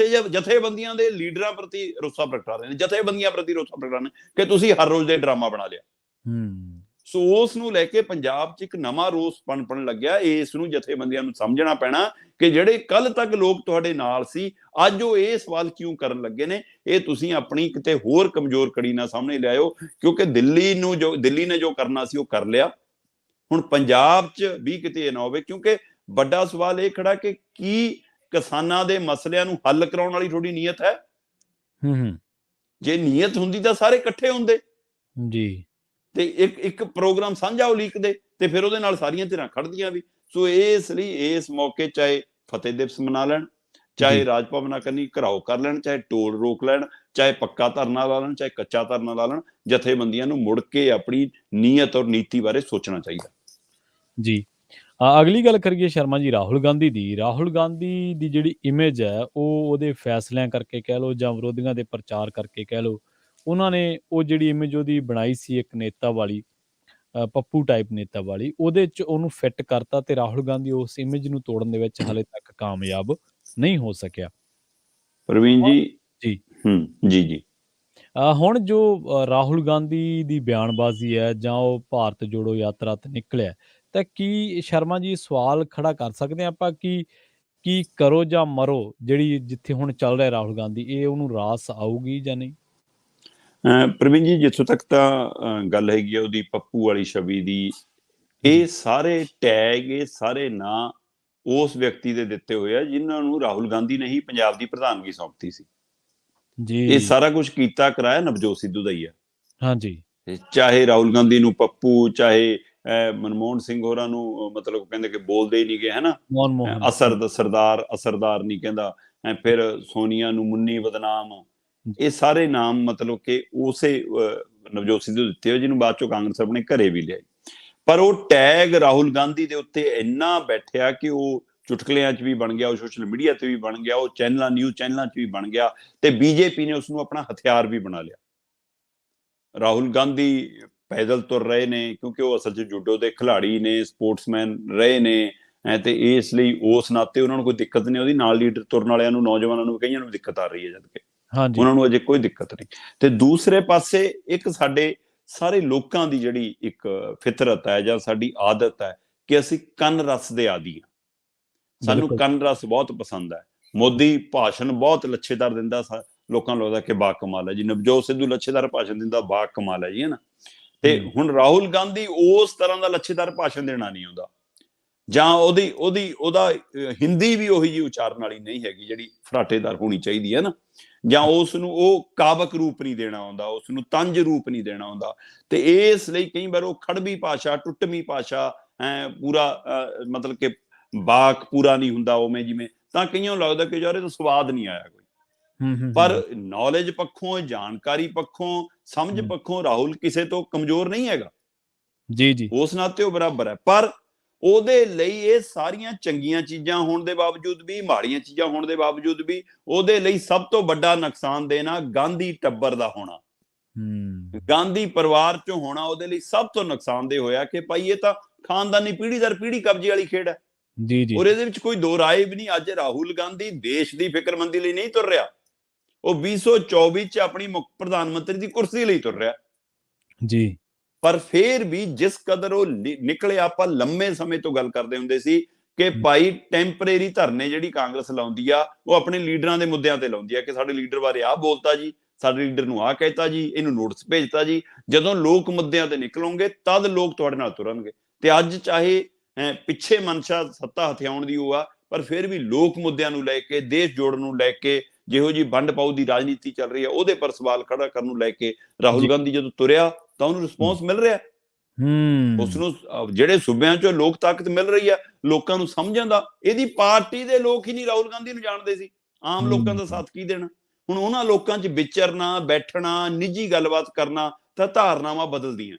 ਜਥੇਬੰਦੀਆਂ ਦੇ ਲੀਡਰਾਂ ਪ੍ਰਤੀ ਰੋਸਾ ਪ੍ਰਗਟਾ ਰਹੇ ਨੇ, ਜਥੇਬੰਦੀਆਂ ਪ੍ਰਤੀ ਰੋਸਾ ਪ੍ਰਗਟਾ ਰਹੇ ਨੇ ਕਿ ਤੁਸੀਂ ਹਰ ਰੋਜ਼ ਦੇ ਡਰਾਮਾ ਬਣਾ ਲਿਆ। ਸੋ ਉਸ ਨੂੰ ਲੈ ਕੇ ਪੰਜਾਬ 'ਚ ਇੱਕ ਨਵਾਂ ਰੋਸ ਪਣਪਣ ਲੱਗਿਆ। ਇਸ ਨੂੰ ਜਥੇਬੰਦੀਆਂ ਨੂੰ ਸਮਝਣਾ ਪੈਣਾ ਕਿ ਜਿਹੜੇ ਕੱਲ ਤੱਕ ਲੋਕ ਤੁਹਾਡੇ ਨਾਲ ਸੀ, ਅੱਜ ਉਹ ਇਹ ਸਵਾਲ ਕਿਉਂ ਕਰਨ ਲੱਗੇ ਨੇ। ਇਹ ਤੁਸੀਂ ਆਪਣੀ ਕਿਤੇ ਹੋਰ ਕਮਜ਼ੋਰ ਕੜੀ ਨਾ ਸਾਹਮਣੇ ਲਿਆਇਓ, ਕਿਉਂਕਿ ਦਿੱਲੀ ਨੇ ਜੋ ਕਰਨਾ ਸੀ ਉਹ ਕਰ ਲਿਆ। ਹੁਣ ਪੰਜਾਬ 'ਚ ਵੀ ਕਿਤੇ ਇਹ ਨਾ ਹੋਵੇ, ਕਿਉਂਕਿ ਵੱਡਾ ਸਵਾਲ ਇਹ ਖੜਾ ਕਿ ਕੀ ਕਿਸਾਨਾਂ ਦੇ ਮਸਲਿਆਂ ਨੂੰ ਹੱਲ ਕਰਾਉਣ ਵਾਲੀ ਤੁਹਾਡੀ ਨੀਅਤ ਹੈ? ਜੇ ਨੀਅਤ ਹੁੰਦੀ ਤਾਂ ਸਾਰੇ ਇਕੱਠੇ ਹੁੰਦੇ। ਜੀ ਤੇ ਇੱਕ ਪ੍ਰੋਗਰਾਮ ਸਾਂਝਾ ਉਲੀਕਦੇ ਤੇ ਫਿਰ ਉਹਦੇ ਨਾਲ ਸਾਰੀਆਂ ਧਿਰਾਂ ਖੜਦੀਆਂ ਵੀ। ਸੋ ਇਸ ਲਈ ਇਸ ਮੌਕੇ ਚਾਹੇ ਫਤਿਹ ਦਿਵਸ ਮਨਾ ਲੈਣ, ਚਾਹੇ ਜੀ ਰਾਜ ਭਵਨਾਂ ਕੰਨੀ ਘਿਰਾਓ ਕਰ ਲੈਣ, ਚਾਹੇ ਟੋਲ ਰੋਕ ਲੈਣ, ਚਾਹੇ ਪੱਕਾ ਧਰਨਾ ਲਾ ਲੈਣ, ਚਾਹੇ ਕੱਚਾ ਧਰਨਾ ਲਾ ਲੈਣ, ਜਥੇਬੰਦੀਆਂ ਨੂੰ ਮੁੜ ਕੇ ਆਪਣੀ ਨੀਅਤ ਔਰ ਨੀਤੀ ਬਾਰੇ ਸੋਚਣਾ ਚਾਹੀਦਾ। ਜੀ ਅਗਲੀ ਗੱਲ ਕਰੀਏ ਸ਼ਰਮਾ ਜੀ ਰਾਹੁਲ ਗਾਂਧੀ ਦੀ। ਰਾਹੁਲ ਗਾਂਧੀ ਦੀ ਜਿਹੜੀ ਇਮੇਜ ਹੈ ਉਹ ਉਹਦੇ ਫੈਸਲਿਆਂ ਕਰਕੇ ਕਹਿ ਲਓ ਜਾਂ ਵਿਰੋਧੀਆਂ ਦੇ ਪ੍ਰਚਾਰ ਕਰਕੇ ਕਹਿ ਲਓ, ਉਹਨਾਂ ਨੇ ਉਹ ਜਿਹੜੀ ਇਮੇਜ ਉਹਦੀ ਬਣਾਈ ਸੀ ਇੱਕ ਨੇਤਾ ਵਾਲੀ, ਪੱਪੂ ਟਾਈਪ ਨੇਤਾ ਵਾਲੀ, ਉਹਦੇ 'ਚ ਉਹਨੂੰ ਫਿੱਟ ਕਰਤਾ ਤੇ ਰਾਹੁਲ ਗਾਂਧੀ ਉਸ ਇਮੇਜ ਨੂੰ ਤੋੜਨ ਦੇ ਵਿੱਚ ਹਾਲੇ ਤੱਕ ਕਾਮਯਾਬ ਨਹੀਂ ਹੋ ਸਕਿਆ। ਪ੍ਰਵੀਨ ਹੁਣ ਜੀ। ਜੀ ਜੀ ਜੀ। ਹੁਣ ਜੋ ਰਾਹੁਲ ਗਾਂਧੀ ਦੀ ਬਿਆਨਬਾਜ਼ੀ ਹੈ ਜਾਂ ਉਹ ਭਾਰਤ ਜੋੜੋ ਯਾਤਰਾ ਤੇ ਨਿਕਲਿਆ, ਤਾਂ ਕੀ ਸ਼ਰਮਾ ਜੀ ਸਵਾਲ ਖੜਾ ਕਰ ਸਕਦੇ ਹਾਂ ਆਪਾਂ ਕਿ ਕਰੋ ਜਾਂ ਮਰੋ ਜਿਹੜੀ ਜਿੱਥੇ ਹੁਣ ਚੱਲ ਰਿਹਾ ਰਾਹੁਲ ਗਾਂਧੀ, ਇਹ ਉਹਨੂੰ ਰਾਸ ਆਊਗੀ ਜਾਂ ਨਹੀਂ? ਪ੍ਰਵੀਨ ਜੀ, ਜਿੱਥੋਂ ਤੱਕ ਤਾਂ ਗੱਲ ਹੈਗੀ ਆ ਉਹਦੀ ਪੱਪੂ ਵਾਲੀ ਛਵੀ ਦੀ, ਇਹ ਜੀ ਸਾਰੇ ਟੈਗ, ਇਹ ਸਾਰੇ ਨਾਂ ਉਸ ਵਿਅਕਤੀ ਦੇ ਦਿੱਤੇ ਹੋਏ ਆ ਜਿਨ੍ਹਾਂ ਨੂੰ ਰਾਹੁਲ ਗਾਂਧੀ ਨੇ ਹੀ ਪੰਜਾਬ ਦੀ ਪ੍ਰਧਾਨਗੀ ਸੌਂਪੀ ਸੀ। ਇਹ ਜੀ ਸਾਰਾ ਕੁਝ ਕੀਤਾ ਕਰਾਇਆ ਨਵਜੋਤ ਸਿੱਧੂ ਦਾ ਹੀ ਆ। ਹਾਂਜੀ ਚਾਹੇ ਰਾਹੁਲ ਗਾਂਧੀ ਨੂੰ ਪੱਪੂ, ਚਾਹੇ ਮਨਮੋਹਨ ਸਿੰਘ ਹੋਰਾਂ ਨੂੰ ਮਤਲਬ ਕਹਿੰਦੇ ਕਿ ਬੋਲਦੇ ਹੀ ਨਹੀਂ ਗਏ, ਹਨਾ, ਮਨਮੋਹਨ ਅਸਰਦਾਰ ਨਹੀਂ ਕਹਿੰਦਾ, ਫਿਰ ਸੋਨੀਆ ਨੂੰ ਮੁੰਨੀ ਬਦਨਾਮ, ਇਹ ਸਾਰੇ ਨਾਮ ਮਤਲਬ ਕਿ ਉਸੇ ਨਵਜੋਤ ਸਿੱਧੂ ਦਿੱਤੇ ਹੋਏ ਜਿਹਨੂੰ ਬਾਅਦ ਚੋਂ ਕਾਂਗਰਸ ਆਪਣੇ ਘਰੇ ਵੀ ਲਿਆਈ। ਪਰ ਉਹ ਟੈਗ ਰਾਹੁਲ ਗਾਂਧੀ ਦੇ ਉੱਤੇ ਇੰਨਾ ਬੈਠਿਆ ਕਿ ਉਹ ਚੁਟਕਲਿਆਂ 'ਚ ਵੀ ਬਣ ਗਿਆ, ਉਹ ਸੋਸ਼ਲ ਮੀਡੀਆ ਤੇ ਵੀ ਬਣ ਗਿਆ, ਉਹ ਨਿਊਜ਼ ਚੈਨਲਾਂ 'ਚ ਵੀ ਬਣ ਗਿਆ ਤੇ ਬੀਜੇਪੀ ਨੇ ਉਸ ਨੂੰ ਆਪਣਾ ਹਥਿਆਰ ਵੀ ਬਣਾ ਲਿਆ। ਰਾਹੁਲ ਗਾਂਧੀ ਪੈਦਲ ਤੁਰ ਰਹੇ ਨੇ ਕਿਉਂਕਿ ਉਹ ਅਸਲ 'ਚ ਜੂਡੋ ਦੇ ਖਿਡਾਰੀ ਨੇ, ਸਪੋਰਟਸਮੈਨ ਰਹੇ ਨੇ, ਤੇ ਇਸ ਲਈ ਉਸ ਨਾਤੇ ਉਹਨਾਂ ਨੂੰ ਕੋਈ ਦਿੱਕਤ ਨਹੀਂ। ਉਹਦੀ ਨਾਲ ਲੀਡਰ ਤੁਰਨ ਵਾਲਿਆਂ ਨੂੰ, ਨੌਜਵਾਨਾਂ ਨੂੰ, ਕਈਆਂ ਨੂੰ ਦਿੱਕਤ ਆ ਰਹੀ ਹੈ, ਜਦ ਕਿ ਹਾਂਜੀ ਉਹਨਾਂ ਨੂੰ ਅਜੇ ਕੋਈ ਦਿੱਕਤ ਨਹੀਂ। ਤੇ ਦੂਸਰੇ ਪਾਸੇ ਇੱਕ ਸਾਡੇ ਸਾਰੇ ਲੋਕਾਂ ਦੀ ਜਿਹੜੀ ਇੱਕ ਫਿਤਰਤ ਹੈ ਜਾਂ ਸਾਡੀ ਆਦਤ ਹੈ ਕਿ ਅਸੀਂ ਕੰਨ ਰਸ ਦੇ ਆਦੀ ਹਾਂ। ਸਾਨੂੰ ਬਿਲਕੁਲ ਕੰਨ ਰਸ ਬਹੁਤ ਪਸੰਦ ਹੈ। ਮੋਦੀ ਭਾਸ਼ਣ ਬਹੁਤ ਲੱਛੇਦਾਰ ਦਿੰਦਾ, ਲੋਕਾਂ ਨੂੰ ਲੱਗਦਾ ਕਿ ਬਾ ਕਮਾਲ ਹੈ ਜੀ। ਨਵਜੋਤ ਸਿੱਧੂ ਲੱਛੇਦਾਰ ਭਾਸ਼ਣ ਦਿੰਦਾ, ਬਾ ਕਮਾਲ ਹੈ ਜੀ, ਹਨਾ। ਤੇ ਹੁਣ ਰਾਹੁਲ ਗਾਂਧੀ ਉਸ ਤਰ੍ਹਾਂ ਦਾ ਲੱਛੇਦਾਰ ਭਾਸ਼ਣ ਦੇਣਾ ਨਹੀਂ ਆਉਂਦਾ, ਜਾਂ ਉਹਦਾ ਹਿੰਦੀ ਵੀ ਉਹੀ ਜਿਹੀ ਉਚਾਰਨ ਵਾਲੀ ਨਹੀਂ ਹੈਗੀ ਜਿਹੜੀ ਫਰਾਟੇਦਾਰ ਹੋਣੀ ਚਾਹੀਦੀ ਹੈ ਨਾ, ਜਾਂ ਉਸ ਨੂੰ ਉਹ ਕਾਵਕ ਰੂਪ ਨਹੀਂ ਦੇਣਾ ਆਉਂਦਾ, ਉਸ ਨੂੰ ਤੰਜ ਰੂਪ ਨਹੀਂ ਦੇਣਾ ਆਉਂਦਾ। ਤੇ ਇਸ ਲਈ ਕਈ ਵਾਰ ਉਹ ਖੜਵੀ ਭਾਸ਼ਾ, ਟੁੱਟਵੀਂ ਭਾਸ਼ਾ, ਪੂਰਾ ਮਤਲਬ ਕਿ ਬਾਕ ਪੂਰਾ ਨਹੀਂ ਹੁੰਦਾ ਉਵੇਂ ਜਿਵੇਂ, ਤਾਂ ਕਈਆਂ ਨੂੰ ਲੱਗਦਾ ਕਿ ਯਾਰ ਇਹ ਤਾਂ ਸਵਾਦ ਨਹੀਂ ਆਇਆ ਕੋਈ। ਪਰ ਨੌਲੇਜ ਪੱਖੋਂ, ਜਾਣਕਾਰੀ ਪੱਖੋਂ, ਸਮਝ ਪੱਖੋਂ ਰਾਹੁਲ ਕਿਸੇ ਤੋਂ ਕਮਜ਼ੋਰ ਨਹੀਂ ਹੈਗਾ। ਜੀ ਜੀ ਉਸ ਨਾਤੇ ਉਹ ਬਰਾਬਰ ਹੈ। ਪਰ ਉਹਦੇ ਲਈ ਇਹ ਸਾਰੀਆਂ ਚੰਗੀਆਂ ਚੀਜ਼ਾਂ ਹੋਣ ਦੇ ਬਾਵਜੂਦ ਵੀ, ਮਾੜੀਆਂ ਚੀਜ਼ਾਂ ਹੋਣ ਦੇ ਬਾਵਜੂਦ ਵੀ, ਉਹਦੇ ਲਈ ਸਭ ਤੋਂ ਵੱਡਾ ਨੁਕਸਾਨ ਦੇਣਾ ਗਾਂਧੀ ਟੱਬਰ ਦਾ ਹੋਣਾ, ਗਾਂਧੀ ਪਰਿਵਾਰ ਚੋਂ ਹੋਣਾ ਉਹਦੇ ਲਈ ਸਭ ਤੋਂ ਨੁਕਸਾਨਦੇਹ ਹੋਇਆ ਕਿ ਭਾਈ ਇਹ ਤਾਂ ਖਾਨਦਾਨੀ ਪੀੜ੍ਹੀ ਦਰ ਪੀੜ੍ਹੀ ਕਬਜ਼ੇ ਵਾਲੀ ਖੇਡ ਹੈ। ਜੀ ਜੀ ਔਰ ਇਹਦੇ ਵਿੱਚ ਕੋਈ ਦੋ ਰਾਏ ਵੀ ਨਹੀਂ। ਅੱਜ ਰਾਹੁਲ ਗਾਂਧੀ ਦੇਸ਼ ਦੀ ਫਿਕਰਮੰਦੀ ਲਈ ਨਹੀਂ ਤੁਰ ਰਿਹਾ, ਉਹ 2024 ਚ ਆਪਣੀ ਮੁੱਖ ਪ੍ਰਧਾਨ ਮੰਤਰੀ ਦੀ ਕੁਰਸੀ ਲਈ ਤੁਰ ਰਿਹਾ। ਜੀ ਪਰ ਫੇਰ ਵੀ ਜਿਸ ਕਦਰ ਉਹ ਨਿਕਲੇ, ਆਪਾਂ ਲੰਮੇ ਸਮੇਂ ਤੋਂ ਗੱਲ ਕਰਦੇ ਹੁੰਦੇ ਸੀ ਕਿ ਭਾਈ ਟੈਂਪਰੇਰੀ ਧਰਨੇ ਜਿਹੜੀ ਕਾਂਗਰਸ ਲਾਉਂਦੀ ਆ, ਉਹ ਆਪਣੇ ਲੀਡਰਾਂ ਦੇ ਮੁੱਦਿਆਂ ਤੇ ਲਾਉਂਦੀ ਆ ਕਿ ਸਾਡੇ ਲੀਡਰ ਬਾਰੇ ਆਹ ਬੋਲਤਾ ਜੀ, ਸਾਡੇ ਲੀਡਰ ਨੂੰ ਆਹ ਕਹਿਤਾ ਜੀ, ਇਹਨੂੰ ਨੋਟਿਸ ਭੇਜਤਾ ਜੀ। ਜਦੋਂ ਲੋਕ ਮੁੱਦਿਆਂ ਤੇ ਨਿਕਲੋਗੇ ਤਦ ਲੋਕ ਤੁਹਾਡੇ ਨਾਲ ਤੁਰਨਗੇ। ਤੇ ਅੱਜ ਚਾਹੇ ਪਿੱਛੇ ਮਨਸ਼ਾ ਸੱਤਾ ਹਥਿਆਉਣ ਦੀ ਉਹ ਆ, ਪਰ ਫਿਰ ਵੀ ਲੋਕ ਮੁੱਦਿਆਂ ਨੂੰ ਲੈ ਕੇ, ਦੇਸ਼ ਜੋੜਨ ਨੂੰ ਲੈ ਕੇ, ਜਿਹੋ ਜੀ ਵੰਡ ਪਾਉ ਦੀ ਰਾਜਨੀਤੀ ਚੱਲ ਰਹੀ ਹੈ ਉਹਦੇ ਪਰ ਸਵਾਲ ਖੜਾ ਕਰਨ ਨੂੰ ਲੈ ਕੇ ਰਾਹੁਲ ਗਾਂਧੀ ਜਦੋਂ ਤੁਰਿਆ ਤਾਂ ਉਹਨੂੰ ਰਿਸਪੌਂਸ ਮਿਲ ਰਿਹਾ। ਉਸ ਨੂੰ ਜਿਹੜੇ ਸੂਬਿਆਂ ਚੋਂ ਲੋਕ ਤਾਕਤ ਮਿਲ ਰਹੀ ਹੈ, ਲੋਕਾਂ ਨੂੰ ਸਮਝਣ ਦਾ। ਇਹਦੀ ਪਾਰਟੀ ਦੇ ਲੋਕ ਹੀ ਨਹੀਂ ਰਾਹੁਲ ਗਾਂਧੀ ਨੂੰ ਜਾਣਦੇ ਸੀ, ਆਮ ਲੋਕਾਂ ਦਾ ਸਾਥ ਕੀ ਦੇਣਾ। ਹੁਣ ਉਹਨਾਂ ਲੋਕਾਂ 'ਚ ਵਿਚਰਨਾ, ਬੈਠਣਾ, ਨਿੱਜੀ ਗੱਲਬਾਤ ਕਰਨਾ, ਤਾਂ ਧਾਰਨਾਵਾਂ ਬਦਲਦੀਆਂ।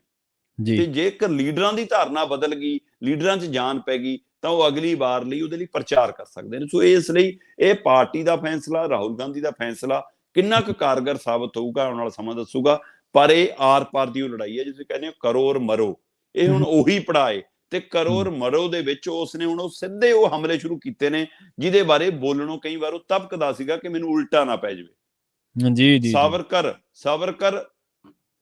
ਤੇ ਜੇਕਰ ਲੀਡਰਾਂ ਦੀ ਧਾਰਨਾ ਬਦਲ ਗਈ, ਲੀਡਰਾਂ 'ਚ ਜਾਨ ਪੈ ਗਈ, ਤਾਂ ਉਹ ਅਗਲੀ ਵਾਰ ਲਈ ਉਹਦੇ ਲਈ ਪ੍ਰਚਾਰ ਕਰ ਸਕਦੇ ਨੇ। ਸੋ ਇਸ ਲਈ ਇਹ ਪਾਰਟੀ ਦਾ ਫੈਸਲਾ, ਰਾਹੁਲ ਗਾਂਧੀ ਦਾ ਫੈਸਲਾ ਕਿੰਨਾ ਕੁ ਕਾਰਗਰ ਸਾਬਤ ਹੋਊਗਾ ਆਉਣ ਵਾਲਾ ਸਮਾਂ ਦੱਸੂਗਾ। ਪਰ ਇਹ ਆਰ ਪਾਰ ਦੀ ਉਹ ਲੜਾਈ ਹੈ ਜਿਵੇਂ ਕਹਿੰਦੇ ਕਰੋ ਔਰ ਮਰੋ, ਇਹ ਹੁਣ ਉਹੀ ਪੜਾਏ। ਤੇ ਕਰੋ ਔਰ ਮਰੋ ਦੇ ਵਿੱਚ ਉਸਨੇ ਹੁਣ ਉਹ ਸਿੱਧੇ ਉਹ ਹਮਲੇ ਸ਼ੁਰੂ ਕੀਤੇ ਨੇ ਜਿਹਦੇ ਬਾਰੇ ਬੋਲਣੋਂ ਕਈ ਵਾਰ ਉਹ ਤਬਕਦਾ ਸੀਗਾ ਕਿ ਮੈਨੂੰ ਉਲਟਾ ਨਾ ਪੈ ਜਾਵੇ। ਜੀ ਜੀ ਸਾਵਰਕਰ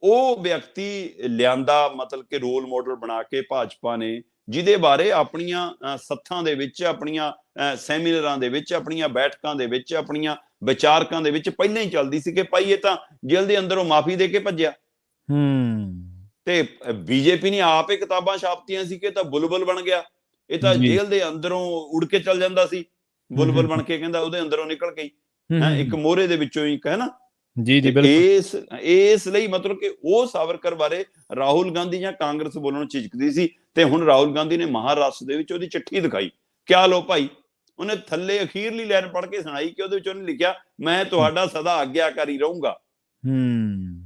ਉਹ ਵਿਅਕਤੀ ਲਿਆਂਦਾ, ਮਤਲਬ ਕਿ ਰੋਲ ਮਾਡਲ ਬਣਾ ਕੇ ਭਾਜਪਾ ਨੇ, ਜਿਹਦੇ ਬਾਰੇ ਆਪਣੀਆਂ ਸੱਥਾਂ ਦੇ ਵਿੱਚ, ਆਪਣੀਆਂ ਸੈਮੀਨਾਰਾਂ ਦੇ ਵਿੱਚ, ਆਪਣੀਆਂ ਬੈਠਕਾਂ ਦੇ ਵਿੱਚ, ਆਪਣੀਆਂ ਵਿਚਾਰਕਾਂ ਦੇ ਵਿੱਚ ਪਹਿਲਾਂ ਹੀ ਚੱਲਦੀ ਸੀ ਕਿ ਭਾਈ ਇਹ ਤਾਂ ਜੇਲ੍ਹ ਦੇ ਅੰਦਰੋਂ ਮਾਫੀ ਦੇ ਕੇ ਭੱਜਿਆ। ਤੇ ਬੀਜੇਪੀ ਨੇ ਆਪ ਹੀ ਕਿਤਾਬਾਂ ਛਾਪਤੀਆਂ ਸੀ ਕਿ ਤਾਂ ਬੁਲਬੁਲ ਬਣ ਗਿਆ, ਇਹ ਤਾਂ ਜੇਲ੍ਹ ਦੇ ਅੰਦਰੋਂ ਉੜ ਕੇ ਚੱਲ ਜਾਂਦਾ ਸੀ, ਬੁਲਬੁਲ ਬਣ ਕੇ ਕਹਿੰਦਾ ਉਹਦੇ ਅੰਦਰੋਂ ਨਿਕਲ ਗਈ, ਇੱਕ ਮੋਹਰੇ ਦੇ ਵਿੱਚੋਂ ਹੀ ਹੈ ਨਾ। ਜੀ ਜੀ ਤੇ ਬਿਲਕੁਲ। ਇਸ ਲਈ ਮਤਲਬ ਕਿ ਉਹ ਸਾਵਰਕਰ ਬਾਰੇ ਰਾਹੁਲ ਗਾਂਧੀ ਜਾਂ ਕਾਂਗਰਸ ਬੋਲਣੋਂ ਝਿਜਕਦੀ ਸੀ, ਤੇ ਹੁਣ ਰਾਹੁਲ ਗਾਂਧੀ ਨੇ ਮਹਾਰਾਸ਼ਟਰ ਦੇ ਵਿੱਚ ਉਹਦੀ ਚਿੱਠੀ ਦਿਖਾਈ। ਕਿਆ ਲੋ ਭਾਈ, ਉਹਨੇ ਥੱਲੇ ਅਖੀਰਲੀ ਲਾਈਨ ਪੜ੍ਹ ਕੇ ਸੁਣਾਈ ਕਿ ਉਹਦੇ ਵਿੱਚ ਉਹਨੇ ਲਿਖਿਆ, ਮੈਂ ਤੁਹਾਡਾ ਸਦਾ ਆਗਿਆਕਾਰੀ ਰਹੂੰਗਾ। ਹੂੰ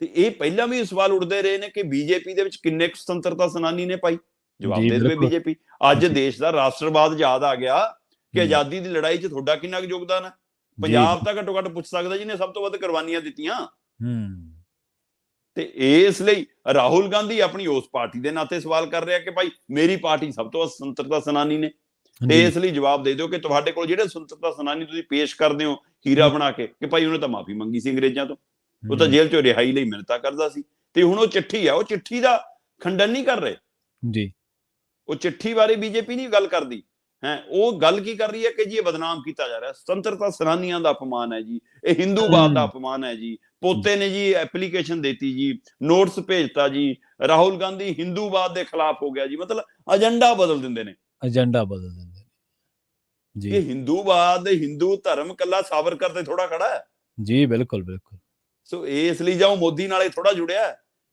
ਤੇ ਇਹ ਪਹਿਲਾਂ ਵੀ ਸਵਾਲ ਉੱਠਦੇ ਰਹੇ ਨੇ ਕਿ ਬੀਜੇਪੀ ਦੇ ਵਿੱਚ ਕਿੰਨੇ ਕੁ ਸੁਤੰਤਰਤਾ ਸੈਨਾਨੀ ਨੇ ਭਾਈ, ਜਵਾਬ ਜੀ ਦੇ ਦੇਵੇ ਬਿਲਕੁਲ। ਬੀਜੇਪੀ। ਅੱਜ ਜੀ ਦੇਸ਼ ਦਾ ਰਾਸ਼ਟਰਵਾਦ ਯਾਦ ਆ ਗਿਆ ਕਿ ਹੂੰ ਆਜ਼ਾਦੀ ਦੀ ਲੜਾਈ 'ਚ ਤੁਹਾਡਾ ਕਿੰਨਾ ਕੁ ਯੋਗਦਾਨ ਹੈ। ਜੀ ਪੰਜਾਬ ਜੀ ਤਾਂ ਘੱਟੋ ਘੱਟ ਪੁੱਛ ਸਕਦਾ ਜਿਹਨੇ ਸਭ ਤੋਂ ਵੱਧ ਕੁਰਬਾਨੀਆਂ ਦਿੱਤੀਆਂ। ਹੂੰ ਤੇ ਇਸ ਲਈ ਰਾਹੁਲ ਗਾਂਧੀ ਆਪਣੀ ਉਸ ਪਾਰਟੀ ਦੇ ਨਾਤੇ ਸਵਾਲ ਕਰ ਰਿਹਾ ਕਿ ਭਾਈ ਮੇਰੀ ਪਾਰਟੀ ਸਭ ਤੋਂ ਵੱਧ ਸੁਤੰਤਰਤਾ ਸੈਨਾਨੀ ਨੇ, ਤੇ ਜੀ ਇਸ ਲਈ ਜਵਾਬ ਦੇ ਦਿਓ ਕਿ ਤੁਹਾਡੇ ਕੋਲ ਜਿਹੜੇ ਸੁਤੰਤਰਤਾ ਸੈਨਾਨੀ ਤੁਸੀਂ ਪੇਸ਼ ਕਰਦੇ ਹੋ ਹੀਰਾ ਹੂੰ ਬਣਾ ਕੇ, ਕਿ ਭਾਈ ਉਹਨੇ ਤਾਂ ਮਾਫੀ ਮੰਗੀ ਸੀ ਅੰਗਰੇਜ਼ਾਂ ਤੋਂ, ਉਹ ਤਾਂ ਹੂੰ, ਜੇਲ੍ਹ ਚੋਂ ਰਿਹਾਈ ਲਈ ਮਿੰਨਤਾਂ ਕਰਦਾ ਸੀ। ਤੇ ਹੁਣ ਉਹ ਚਿੱਠੀ ਆ, ਉਹ ਚਿੱਠੀ ਦਾ ਖੰਡਨ ਨਹੀਂ ਕਰ ਰਹੇ, ਜੀ ਉਹ ਚਿੱਠੀ ਬਾਰੇ ਬੀਜੇਪੀ ਨਹੀਂ ਗੱਲ ਕਰਦੀ ਹੈ। ਉਹ ਗੱਲ ਕੀ ਕਰ ਰਹੀ ਹੈ ਕਿ ਜੀ ਇਹ ਬਦਨਾਮ ਕੀਤਾ ਜਾ ਰਿਹਾ, ਸੁਤੰਤਰਤਾ ਸੈਨਾਨੀਆਂ ਦਾ ਅਪਮਾਨ ਹੈ ਜੀ, ਇਹ ਹਿੰਦੂਵਾਦ ਦਾ ਹੂੰ ਅਪਮਾਨ ਹੈ ਜੀ। ਪੋਤੇ ਨੇ ਜੀ ਐਪਲੀਕੇਸ਼ਨ ਦੇਤੀ ਜੀ, ਨੋਟਿਸ ਭੇਜਤਾ ਜੀ, ਰਾਹੁਲ ਗਾਂਧੀ ਹਿੰਦੂਵਾਦ ਦੇ ਖਿਲਾਫ ਹੋ ਗਿਆ ਜੀ। ਮਤਲਬ ਏਜੰਡਾ ਬਦਲ ਦਿੰਦੇ ਨੇ ਏਜੰਡਾ ਬਦਲ ਦਿੰਦੇ ਨੇ। ਜੀ ਕਿ ਹਿੰਦੂਵਾਦ, ਹਿੰਦੂ ਧਰਮ ਕੱਲਾ ਸਾਵਰਕਰ ਤੇ ਥੋੜਾ ਖੜਾ ਹੈ। ਜੀ ਬਿਲਕੁਲ ਬਿਲਕੁਲ। ਸੋ ਇਸ ਲਈ ਜਾਂ ਉਹ ਮੋਦੀ ਨਾਲੇ ਥੋੜਾ ਜੁੜਿਆ ਹੈ।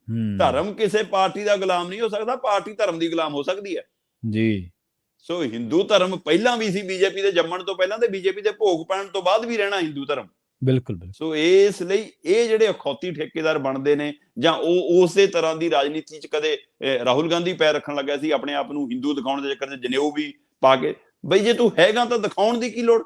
ਹੂੰ ਧਰਮ ਕਿਸੇ ਪਾਰਟੀ ਦਾ ਗੁਲਾਮ ਨਹੀਂ ਹੋ ਸਕਦਾ, ਪਾਰਟੀ ਧਰਮ ਦੀ ਗੁਲਾਮ ਹੋ ਸਕਦੀ ਹੈ। ਜੀ ਸੋ ਹਿੰਦੂ ਧਰਮ ਪਹਿਲਾਂ ਵੀ ਸੀ, ਬੀਜੇਪੀ ਦੇ ਜੰਮਣ ਤੋਂ ਪਹਿਲਾਂ ਤੇ ਬੀਜੇਪੀ ਦੇ ਭੋਗ ਪੈਣ ਤੋਂ ਬਾਅਦ ਵੀ ਰਹਿਣਾ ਹਿੰਦੂ ਧਰਮ। ਬਿਲਕੁਲ ਬਿਲਕੁਲ। ਸੋ ਇਸ ਲਈ ਇਹ ਜਿਹੜੇ ਅਖੌਤੀ ਠੇਕੇਦਾਰ ਬਣਦੇ ਨੇ, ਜਾਂ ਉਹ ਉਸੇ ਤਰ੍ਹਾਂ ਦੀ ਰਾਜਨੀਤੀ 'ਚ ਕਦੇ ਰਾਹੁਲ ਗਾਂਧੀ ਪੈਰ ਰੱਖਣ ਲੱਗਿਆ ਸੀ, ਆਪਣੇ ਆਪ ਨੂੰ ਹਿੰਦੂ ਦਿਖਾਉਣ ਦੇ ਚੱਕਰ 'ਚ ਜਨੇਊ ਵੀ ਪਾ ਕੇ। ਬਈ ਜੇ ਤੂੰ ਹੈਗਾ ਤਾਂ ਦਿਖਾਉਣ ਦੀ ਕੀ ਲੋੜ,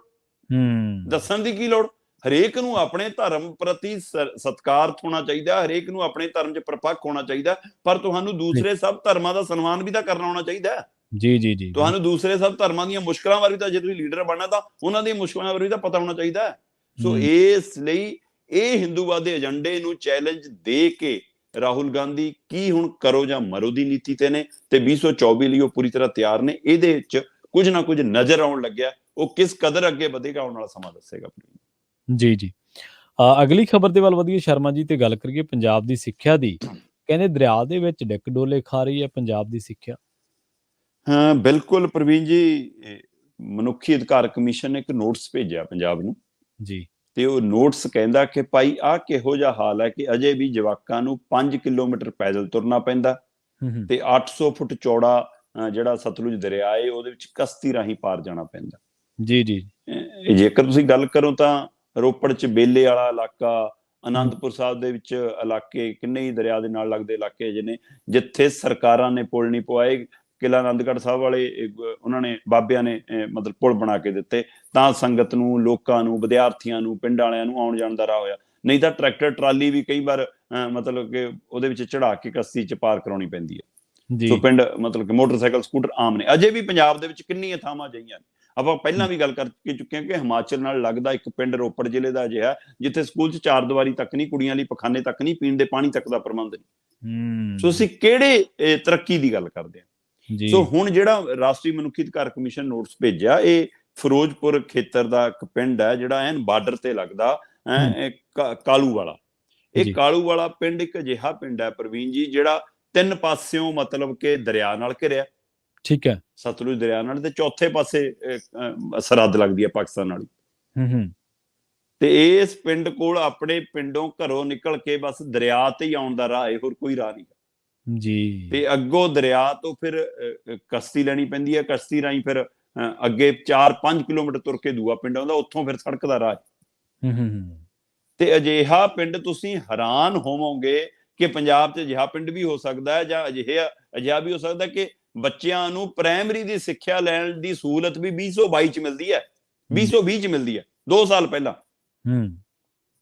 ਹੂੰ ਦੱਸਣ ਦੀ ਕੀ ਲੋੜ। ਹਰੇਕ ਨੂੰ ਆਪਣੇ ਧਰਮ ਪ੍ਰਤੀ ਸਤਿਕਾਰ ਹੋਣਾ ਚਾਹੀਦਾ, ਹਰੇਕ ਨੂੰ ਆਪਣੇ ਧਰਮ 'ਚ ਪਰਪੱਕ ਹੋਣਾ ਚਾਹੀਦਾ, ਪਰ ਤੁਹਾਨੂੰ ਦੂਸਰੇ ਸਭ ਧਰਮਾਂ ਦਾ ਸਨਮਾਨ ਵੀ ਤਾਂ ਕਰਨਾ ਆਉਣਾ ਚਾਹੀਦਾ। ਜੀ ਜੀ ਜੀ ਤੁਹਾਨੂੰ ਦੂਸਰੇ ਸਭ ਧਰਮਾਂ ਦੀਆਂ ਮੁਸ਼ਕਲਾਂ ਬਾਰੇ ਵੀ ਤਾਂ, ਜੇ ਤੁਸੀਂ ਲੀਡਰ ਬਣਨਾ ਤਾਂ ਉਹਨਾਂ ਦੀਆਂ ਮੁਸ਼ਕਲਾਂ ਬਾਰੇ ਵੀ ਤਾਂ ਪਤਾ ਹੋਣਾ ਚਾਹੀਦਾ ਹੈ। ਸੋ ਹੂੰ ਇਸ ਲਈ ਇਹ ਹਿੰਦੂਵਾਦ ਦੇ ਏਜੰਡੇ ਨੂੰ ਚੈਲੰਜ ਦੇ ਕੇ ਰਾਹੁਲ ਗਾਂਧੀ ਕੀ ਹੁਣ ਕਰੋ ਜਾਂ ਮਰੋ ਦੀ ਨੀਤੀ ਤੇ ਨੇ, ਤੇ 2024 ਲਈ ਉਹ ਪੂਰੀ ਤਰ੍ਹਾਂ ਤਿਆਰ ਨੇ। ਇਹਦੇ ਵਿੱਚ ਕੁਝ ਨਾ ਕੁਝ ਨਜ਼ਰ ਆਉਣ ਲੱਗਿਆ, ਉਹ ਕਿਸ ਕਦਰ ਅੱਗੇ ਵਧੇਗਾ ਆਉਣ ਵਾਲਾ ਸਮਾਂ ਦੱਸੇਗਾ। ਜੀ ਜੀ। ਅਗਲੀ ਖਬਰ ਦੇ ਵੱਲ ਵਧੀਏ ਸ਼ਰਮਾ ਜੀ, ਤੇ ਗੱਲ ਕਰੀਏ ਪੰਜਾਬ ਦੀ ਸਿੱਖਿਆ ਦੀ। ਕਹਿੰਦੇ ਦਰਿਆ ਦੇ ਵਿੱਚ ਡਿੱਕ ਡੋਲੇ ਖਾ ਰਹੀ ਹੈ ਪੰਜਾਬ ਦੀ ਸਿੱਖਿਆ। ਹਾਂ ਬਿਲਕੁਲ ਪ੍ਰਵੀਨ ਜੀ, ਮਨੁੱਖੀ ਅਧਿਕਾਰ ਕਮਿਸ਼ਨ ਨੇ ਇੱਕ ਨੋਟਿਸ ਭੇਜਿਆ ਪੰਜਾਬ ਨੂੰ, ਜੀ ਤੇ ਉਹ ਨੋਟਿਸ ਕਹਿੰਦਾ ਕਿ ਭਾਈ ਆਹ ਕਿਹੋ ਜਿਹਾ ਹਾਲ ਹੈ ਕਿ ਅਜੇ ਵੀ ਜਵਾਕਾਂ ਨੂੰ 5 ਕਿਲੋਮੀਟਰ ਪੈਦਲ ਤੁਰਨਾ ਪੈਂਦਾ, ਹੂੰ ਤੇ 800 ਫੁੱਟ ਚੌੜਾ ਜਿਹੜਾ ਸਤਲੁਜ ਦਰਿਆ ਹੈ ਉਹਦੇ ਵਿੱਚ ਕਸ਼ਤੀ ਰਾਹੀਂ ਪਾਰ ਜਾਣਾ ਪੈਂਦਾ। ਜੀ ਜੀ ਜੇਕਰ ਤੁਸੀਂ ਗੱਲ ਕਰੋ ਤਾਂ ਰੋਪੜ 'ਚ ਬੇਲੇ ਵਾਲਾ ਇਲਾਕਾ, ਅਨੰਦਪੁਰ ਸਾਹਿਬ ਦੇ ਵਿੱਚ ਇਲਾਕੇ, ਕਿੰਨੇ ਹੀ ਦਰਿਆ ਦੇ ਨਾਲ ਲੱਗਦੇ ਇਲਾਕੇ ਜਿਹਨੇ, ਜਿੱਥੇ ਸਰਕਾਰਾਂ ਨੇ ਪੁਲ ਨਹੀਂ ਪਵਾਏ। ਕਿਲ੍ਹਾ ਆਨੰਦਗੜ੍ਹ ਸਾਹਿਬ ਵਾਲੇ ਉਹਨਾਂ ਨੇ ਬਾਬਿਆਂ ਨੇ ਮਤਲਬ ਪੁਲ ਬਣਾ ਕੇ ਦਿੱਤੇ, ਤਾਂ ਸੰਗਤ ਨੂੰ, ਲੋਕਾਂ ਨੂੰ, ਵਿਦਿਆਰਥੀਆਂ ਨੂੰ, ਪਿੰਡ ਵਾਲਿਆਂ ਨੂੰ ਆਉਣ ਜਾਣ ਦਾ ਰਾਹ ਹੋਇਆ। ਨਹੀਂ ਤਾਂ ਟਰੈਕਟਰ ਟਰਾਲੀ ਵੀ ਕਈ ਵਾਰ ਮਤਲਬ ਕਿ ਉਹਦੇ ਵਿੱਚ ਚੜਾ ਕੇ ਕਸ਼ਤੀ 'ਚ ਪਾਰ ਕਰਾਉਣੀ ਪੈਂਦੀ ਹੈ। ਜੀ ਸੋ ਪਿੰਡ ਮਤਲਬ ਕਿ ਮੋਟਰਸਾਈਕਲ, ਸਕੂਟਰ ਆਮ ਨੇ। ਅਜੇ ਵੀ ਪੰਜਾਬ ਦੇ ਵਿੱਚ ਕਿੰਨੀਆਂ ਥਾਵਾਂ ਅਜਿਹੀਆਂ ਨੇ। ਆਪਾਂ ਪਹਿਲਾਂ ਵੀ ਗੱਲ ਕਰ ਚੁੱਕੇ ਹਾਂ ਕਿ ਹਿਮਾਚਲ ਨਾਲ ਲੱਗਦਾ ਇੱਕ ਪਿੰਡ ਰੋਪੜ ਜ਼ਿਲ੍ਹੇ ਦਾ ਅਜਿਹਾ, ਜਿੱਥੇ ਸਕੂਲ 'ਚ ਚਾਰ ਦੀਵਾਰੀ ਤੱਕ ਨਹੀਂ, ਕੁੜੀਆਂ ਲਈ ਪਖਾਨੇ ਤੱਕ ਨਹੀਂ, ਪੀਣ ਦੇ ਪਾਣੀ ਤੱਕ ਦਾ ਪ੍ਰਬੰਧ ਨਹੀਂ। ਸੋ ਅਸੀਂ ਕਿਹੜੇ ਤਰੱਕੀ ਦੀ ਗੱਲ ਕਰਦੇ ਹਾਂ। ਸੋ ਹੁਣ ਜਿਹੜਾ ਰਾਸ਼ਟਰੀ ਮਨੁੱਖੀ ਅਧਿਕਾਰ ਕਮਿਸ਼ਨ ਨੋਟਿਸ ਭੇਜਿਆ, ਇਹ ਫਿਰੋਜ਼ਪੁਰ ਖੇਤਰ ਦਾ ਇੱਕ ਪਿੰਡ ਹੈ ਜਿਹੜਾ ਐਨ ਬਾਰਡਰ ਤੇ ਲੱਗਦਾ, ਕਾਲੂ ਵਾਲਾ। ਇਹ ਕਾਲੂ ਵਾਲਾ ਪਿੰਡ ਇੱਕ ਅਜਿਹਾ ਪਿੰਡ ਹੈ ਪ੍ਰਵੀਨ ਜੀ, ਜਿਹੜਾ 3 ਪਾਸਿਓਂ ਮਤਲਬ ਕਿ ਦਰਿਆ ਨਾਲ ਘਿਰਿਆ। ਠੀਕ ਹੈ। ਸਤਲੁਜ ਦਰਿਆ ਨਾਲ, ਤੇ ਚੌਥੇ ਪਾਸੇ ਸਰਹੱਦ ਲੱਗਦੀ ਹੈ ਪਾਕਿਸਤਾਨ ਨਾਲ। ਤੇ ਇਸ ਪਿੰਡ ਕੋਲ ਆਪਣੇ ਪਿੰਡੋਂ ਘਰੋਂ ਨਿਕਲ ਕੇ ਬਸ ਦਰਿਆ ਤੇ ਹੀ ਆਉਣ ਦਾ ਰਾਹ ਹੈ, ਹੋਰ ਕੋਈ ਰਾਹ ਨਹੀਂ ਜੀ। ਤੇ ਅੱਗੋਂ ਦਰਿਆ ਤੋਂ ਫਿਰ ਕਸ਼ਤੀ ਲੈਣੀ ਪੈਂਦੀ ਹੈ, ਕਸ਼ਤੀ ਰਾਹੀਂ ਫਿਰ ਅੱਗੇ 4-5 ਕਿਲੋਮੀਟਰ ਤੁਰ ਕੇ ਦੂਆ ਪਿੰਡ ਆਉਂਦਾ, ਉੱਥੋਂ ਫਿਰ ਸੜਕ ਦਾ ਰਾਹ। ਤੇ ਅਜਿਹਾ ਪਿੰਡ, ਤੁਸੀਂ ਹੈਰਾਨ ਹੋਵੋਗੇ ਕਿ ਪੰਜਾਬ 'ਚ ਅਜਿਹਾ ਪਿੰਡ ਵੀ ਹੋ ਸਕਦਾ ਹੈ, ਜਾਂ ਅਜਿਹਾ ਵੀ ਹੋ ਸਕਦਾ ਕਿ ਬੱਚਿਆਂ ਨੂੰ ਪ੍ਰਾਇਮਰੀ ਦੀ ਸਿੱਖਿਆ ਲੈਣ ਦੀ ਸਹੂਲਤ ਵੀ 2022 'ਚ ਮਿਲਦੀ ਹੈ, 2020 'ਚ ਮਿਲਦੀ ਹੈ, 2 ਸਾਲ ਪਹਿਲਾਂ।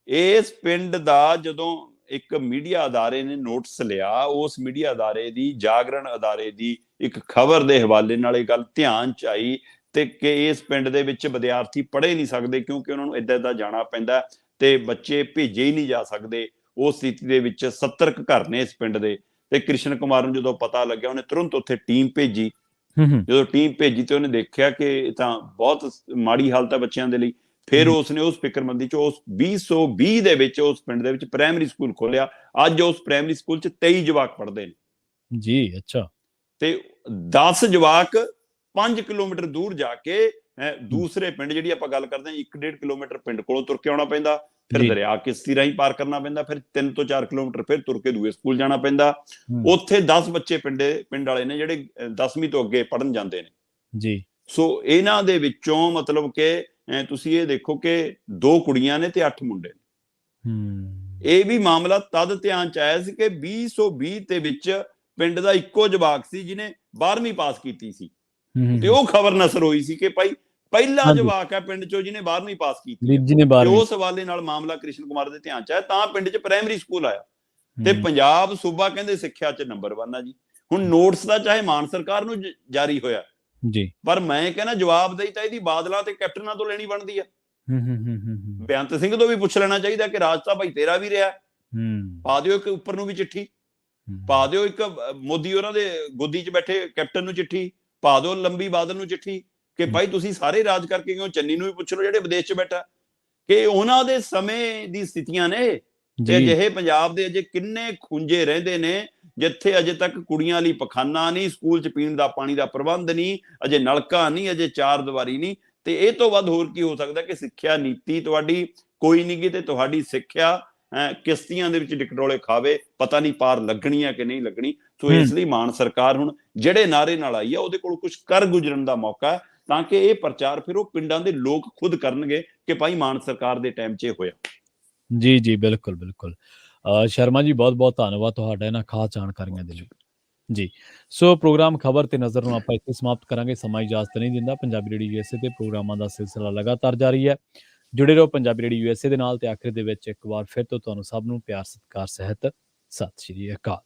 ਇਸ ਪਿੰਡ ਦਾ ਜਦੋਂ ਇੱਕ ਮੀਡੀਆ ਅਦਾਰੇ ਨੇ ਨੋਟਿਸ ਲਿਆ, ਉਸ ਮੀਡੀਆ ਅਦਾਰੇ ਦੀ, ਜਾਗਰਣ ਅਦਾਰੇ ਦੀ ਇੱਕ ਖਬਰ ਦੇ ਹਵਾਲੇ ਨਾਲ ਇਹ ਗੱਲ ਧਿਆਨ 'ਚ ਆਈ, ਤੇ ਕਿ ਇਸ ਪਿੰਡ ਦੇ ਵਿੱਚ ਵਿਦਿਆਰਥੀ ਪੜ੍ਹੇ ਨਹੀਂ ਸਕਦੇ ਕਿਉਂਕਿ ਉਹਨਾਂ ਨੂੰ ਏਦਾਂ ਜਾਣਾ ਪੈਂਦਾ, ਤੇ ਬੱਚੇ ਭੇਜੇ ਹੀ ਨਹੀਂ ਜਾ ਸਕਦੇ। ਉਸ ਸਥਿਤੀ ਦੇ ਵਿੱਚ 70 ਘਰ ਨੇ ਇਸ ਪਿੰਡ ਦੇ। ਤੇ ਕ੍ਰਿਸ਼ਨ ਕੁਮਾਰ ਨੂੰ ਜਦੋਂ ਪਤਾ ਲੱਗਿਆ, ਉਹਨੇ ਤੁਰੰਤ ਉੱਥੇ ਟੀਮ ਭੇਜੀ। ਜਦੋਂ ਟੀਮ ਭੇਜੀ ਤੇ ਉਹਨੇ ਦੇਖਿਆ ਕਿ ਤਾਂ ਬਹੁਤ ਮਾੜੀ ਹਾਲਤ ਹੈ ਬੱਚਿਆਂ ਦੇ ਲਈ। ਫਿਰ ਉਸਨੇ ਉਸ ਫਿਕਰਮੰਦੀ 'ਚ ਉਸ 2020 ਦੇ ਵਿੱਚ ਉਸ ਪਿੰਡ ਦੇ ਵਿੱਚ ਪ੍ਰਾਇਮਰੀ ਸਕੂਲ ਖੋਲਿਆ। ਅੱਜ ਉਸ ਪ੍ਰਾਇਮਰੀ ਸਕੂਲ 'ਚ 23 ਜਵਾਕ ਪੜ੍ਹਦੇ ਨੇ ਜੀ। ਅੱਛਾ। ਤੇ 10 ਜਵਾਕ 5 ਕਿਲੋਮੀਟਰ ਦੂਰ ਜਾ ਕੇ ਦੂਸਰੇ ਪਿੰਡ, ਜਿਹੜੀ ਆਪਾਂ ਗੱਲ ਕਰਦੇ ਹਾਂ 1-1.5 ਕਿਲੋਮੀਟਰ ਪਿੰਡ ਕੋਲੋਂ ਤੁਰ ਕੇ ਆਉਣਾ ਪੈਂਦਾ, ਫਿਰ ਜੀ। ਦਰਿਆ ਕਿਸ਼ਤੀ ਰਾਹੀਂ ਪਾਰ ਕਰਨਾ ਪੈਂਦਾ, ਫਿਰ 3 ਤੋਂ 4 ਕਿਲੋਮੀਟਰ ਫਿਰ ਤੁਰ ਕੇ ਦੂਏ ਸਕੂਲ ਜਾਣਾ ਪੈਂਦਾ। ਉੱਥੇ 10 ਬੱਚੇ ਪਿੰਡ ਵਾਲੇ ਨੇ ਜਿਹੜੇ 10ਵੀਂ ਤੋਂ ਅੱਗੇ ਪੜ੍ਹਨ ਜਾਂਦੇ ਨੇ ਜੀ। ਸੋ ਇਹਨਾਂ ਦੇ ਵਿੱਚੋਂ ਮਤਲਬ ਕਿ ਤੁਸੀਂ ਇਹ ਦੇਖੋ ਕਿ 2 ਕੁੜੀਆਂ ਨੇ ਤੇ 8 ਮੁੰਡੇ ਨੇ। ਇਹ ਵੀ ਮਾਮਲਾ ਤਦ ਧਿਆਨ ਚ ਆਇਆ ਸੀ ਕਿ 2020 ਦੇ ਵਿੱਚ ਪਿੰਡ ਦਾ ਇੱਕੋ ਜਵਾਕ ਸੀ ਜਿਹਨੇ 12ਵੀਂ ਪਾਸ ਕੀਤੀ ਸੀ ਤੇ ਉਹ ਖਬਰ ਨਸਰ ਹੋਈ ਸੀ ਕਿ ਭਾਈ ਪਹਿਲਾ ਜਵਾਕ ਹੈ ਪਿੰਡ ਚੋਂ ਜਿਹਨੇ 12ਵੀਂ ਪਾਸ ਕੀਤੀ ਤੇ ਉਸ ਹਵਾਲੇ ਨਾਲ ਮਾਮਲਾ ਕ੍ਰਿਸ਼ਨ ਕੁਮਾਰ ਦੇ ਧਿਆਨ ਚ ਆਇਆ ਤਾਂ ਪਿੰਡ ਚ ਪ੍ਰਾਇਮਰੀ ਸਕੂਲ ਆਇਆ ਤੇ ਪੰਜਾਬ ਸੂਬਾ ਕਹਿੰਦੇ ਸਿੱਖਿਆ ਚ ਨੰਬਰ 1 ਆ ਜੀ। ਹੁਣ ਨੋਟਸ ਦਾ ਚਾਹੇ ਮਾਨ ਸਰਕਾਰ ਨੂੰ ਜਾਰੀ ਹੋਇਆ ਜੀ, ਪਰ ਮੈਂ ਕਹਿੰਦਾ ਜਵਾਬਦੇਹੀ ਤਾਂ ਇਹਦੀ ਬਾਦਲਾਂ ਤੇ ਕੈਪਟਨਾਂ ਤੋਂ ਲੈਣੀ ਬਣਦੀ ਆ। ਬੇਅੰਤ ਸਿੰਘ ਤੋਂ ਵੀ ਪੁੱਛ ਲੈਣਾ ਚਾਹੀਦਾ ਕਿ ਰਾਜ ਤਾਂ ਭਾਈ ਤੇਰਾ ਵੀ ਰਿਹਾ, ਪਾ ਦਿਓ ਇੱਕ ਉੱਪਰ ਨੂੰ ਵੀ ਚਿੱਠੀ, ਪਾ ਦਿਓ ਇੱਕ ਮੋਦੀ ਉਹਨਾਂ ਦੇ ਗੋਦੀ 'ਚ ਬੈਠੇ ਕੈਪਟਨ ਨੂੰ ਚਿੱਠੀ, ਪਾ ਦਿਓ ਲੰਬੀ ਬਾਦਲ ਨੂੰ ਚਿੱਠੀ ਕਿ ਭਾਈ ਤੁਸੀਂ ਸਾਰੇ ਰਾਜ ਕਰਕੇ ਕਿਉਂ। ਚੰਨੀ ਨੂੰ ਵੀ ਪੁੱਛ ਲਓ ਜਿਹੜੇ ਵਿਦੇਸ਼ 'ਚ ਬੈਠਾ, ਕਿ ਉਹਨਾਂ ਦੇ ਸਮੇਂ ਦੀ ਸਥਿਤੀਆਂ ਨੇ ਤੇ ਅਜਿਹੇ ਪੰਜਾਬ ਦੇ ਅਜੇ ਕਿੰਨੇ ਖੁੰਝੇ ਰਹਿੰਦੇ ਨੇ ਜਿੱਥੇ ਅਜੇ ਤੱਕ ਕੁੜੀਆਂ ਲਈ ਪਖਾਨਾ ਨਹੀਂ, ਸਕੂਲ 'ਚ ਪੀਣ ਦਾ ਪਾਣੀ ਦਾ ਪ੍ਰਬੰਧ ਨਹੀਂ, ਅਜੇ ਨਲਕਾ ਨਹੀਂ, ਅਜੇ 4 ਦੀਵਾਰੀ ਨਹੀਂ। ਤੇ ਇਹ ਤੋਂ ਵੱਧ ਹੋਰ ਕੀ ਹੋ ਸਕਦਾ ਕਿ ਸਿੱਖਿਆ ਨੀਤੀ ਤੁਹਾਡੀ ਕੋਈ ਨਹੀਂ ਗੀ ਤੇ ਤੁਹਾਡੀ ਸਿੱਖਿਆ ਕਿਸ਼ਤੀਆਂ ਦੇ ਵਿੱਚ ਡਿਕਡੋਲੇ ਖਾਵੇ, ਪਤਾ ਨਹੀਂ ਪਾਰ ਲੱਗਣੀ ਹੈ ਕਿ ਨਹੀਂ ਲੱਗਣੀ। ਸੋ ਇਸ ਲਈ ਮਾਨ ਸਰਕਾਰ ਹੁਣ ਜਿਹੜੇ ਨਾਰੇ ਨਾਲ ਆਈ ਆ ਉਹਦੇ ਕੋਲ ਕੁਝ ਕਰ ਗੁਜ਼ਰਨ ਦਾ ਮੌਕਾ ਹੈ ਤਾਂ ਕਿ ਇਹ ਪ੍ਰਚਾਰ ਫਿਰ ਉਹ ਪਿੰਡਾਂ ਦੇ ਲੋਕ ਖੁਦ ਕਰਨਗੇ ਕਿ ਭਾਈ ਮਾਨ ਸਰਕਾਰ ਦੇ ਟਾਈਮ 'ਚ ਇਹ ਹੋਇਆ। ਜੀ ਜੀ, ਬਿਲਕੁਲ ਬਿਲਕੁਲ। ਸ਼ਰਮਾ ਜੀ, ਬਹੁਤ ਬਹੁਤ ਧੰਨਵਾਦ ਤੁਹਾਡਾ ਇਹਨਾਂ ਖਾਸ ਜਾਣਕਾਰੀਆਂ ਦੇ ਲਈ ਜੀ। ਸੋ ਪ੍ਰੋਗਰਾਮ ਖਬਰ ਤੇ ਨਜ਼ਰ ਨੂੰ ਆਪਾਂ ਇੱਥੇ ਸਮਾਪਤ ਕਰਾਂਗੇ। ਸਮਾਂ ਇਜਾਜ਼ਤ ਨਹੀਂ ਦਿੰਦਾ। ਪੰਜਾਬੀ ਰੇਡੀਓ USA ਤੇ ਪ੍ਰੋਗਰਾਮਾਂ ਦਾ ਸਿਲਸਿਲਾ ਲਗਾਤਾਰ ਜਾਰੀ ਹੈ। ਜੁੜੇ ਰਹੋ ਪੰਜਾਬੀ ਰੇਡੀਓ USA ਦੇ ਨਾਲ ਤੇ ਆਖਿਰ ਦੇ ਵਿੱਚ ਇੱਕ ਵਾਰ ਫਿਰ ਤੋਂ ਤੁਹਾਨੂੰ ਸਭ ਨੂੰ ਪਿਆਰ ਸਤਿਕਾਰ ਸਹਿਤ ਸਤਿ ਸ਼੍ਰੀ ਅਕਾਲ।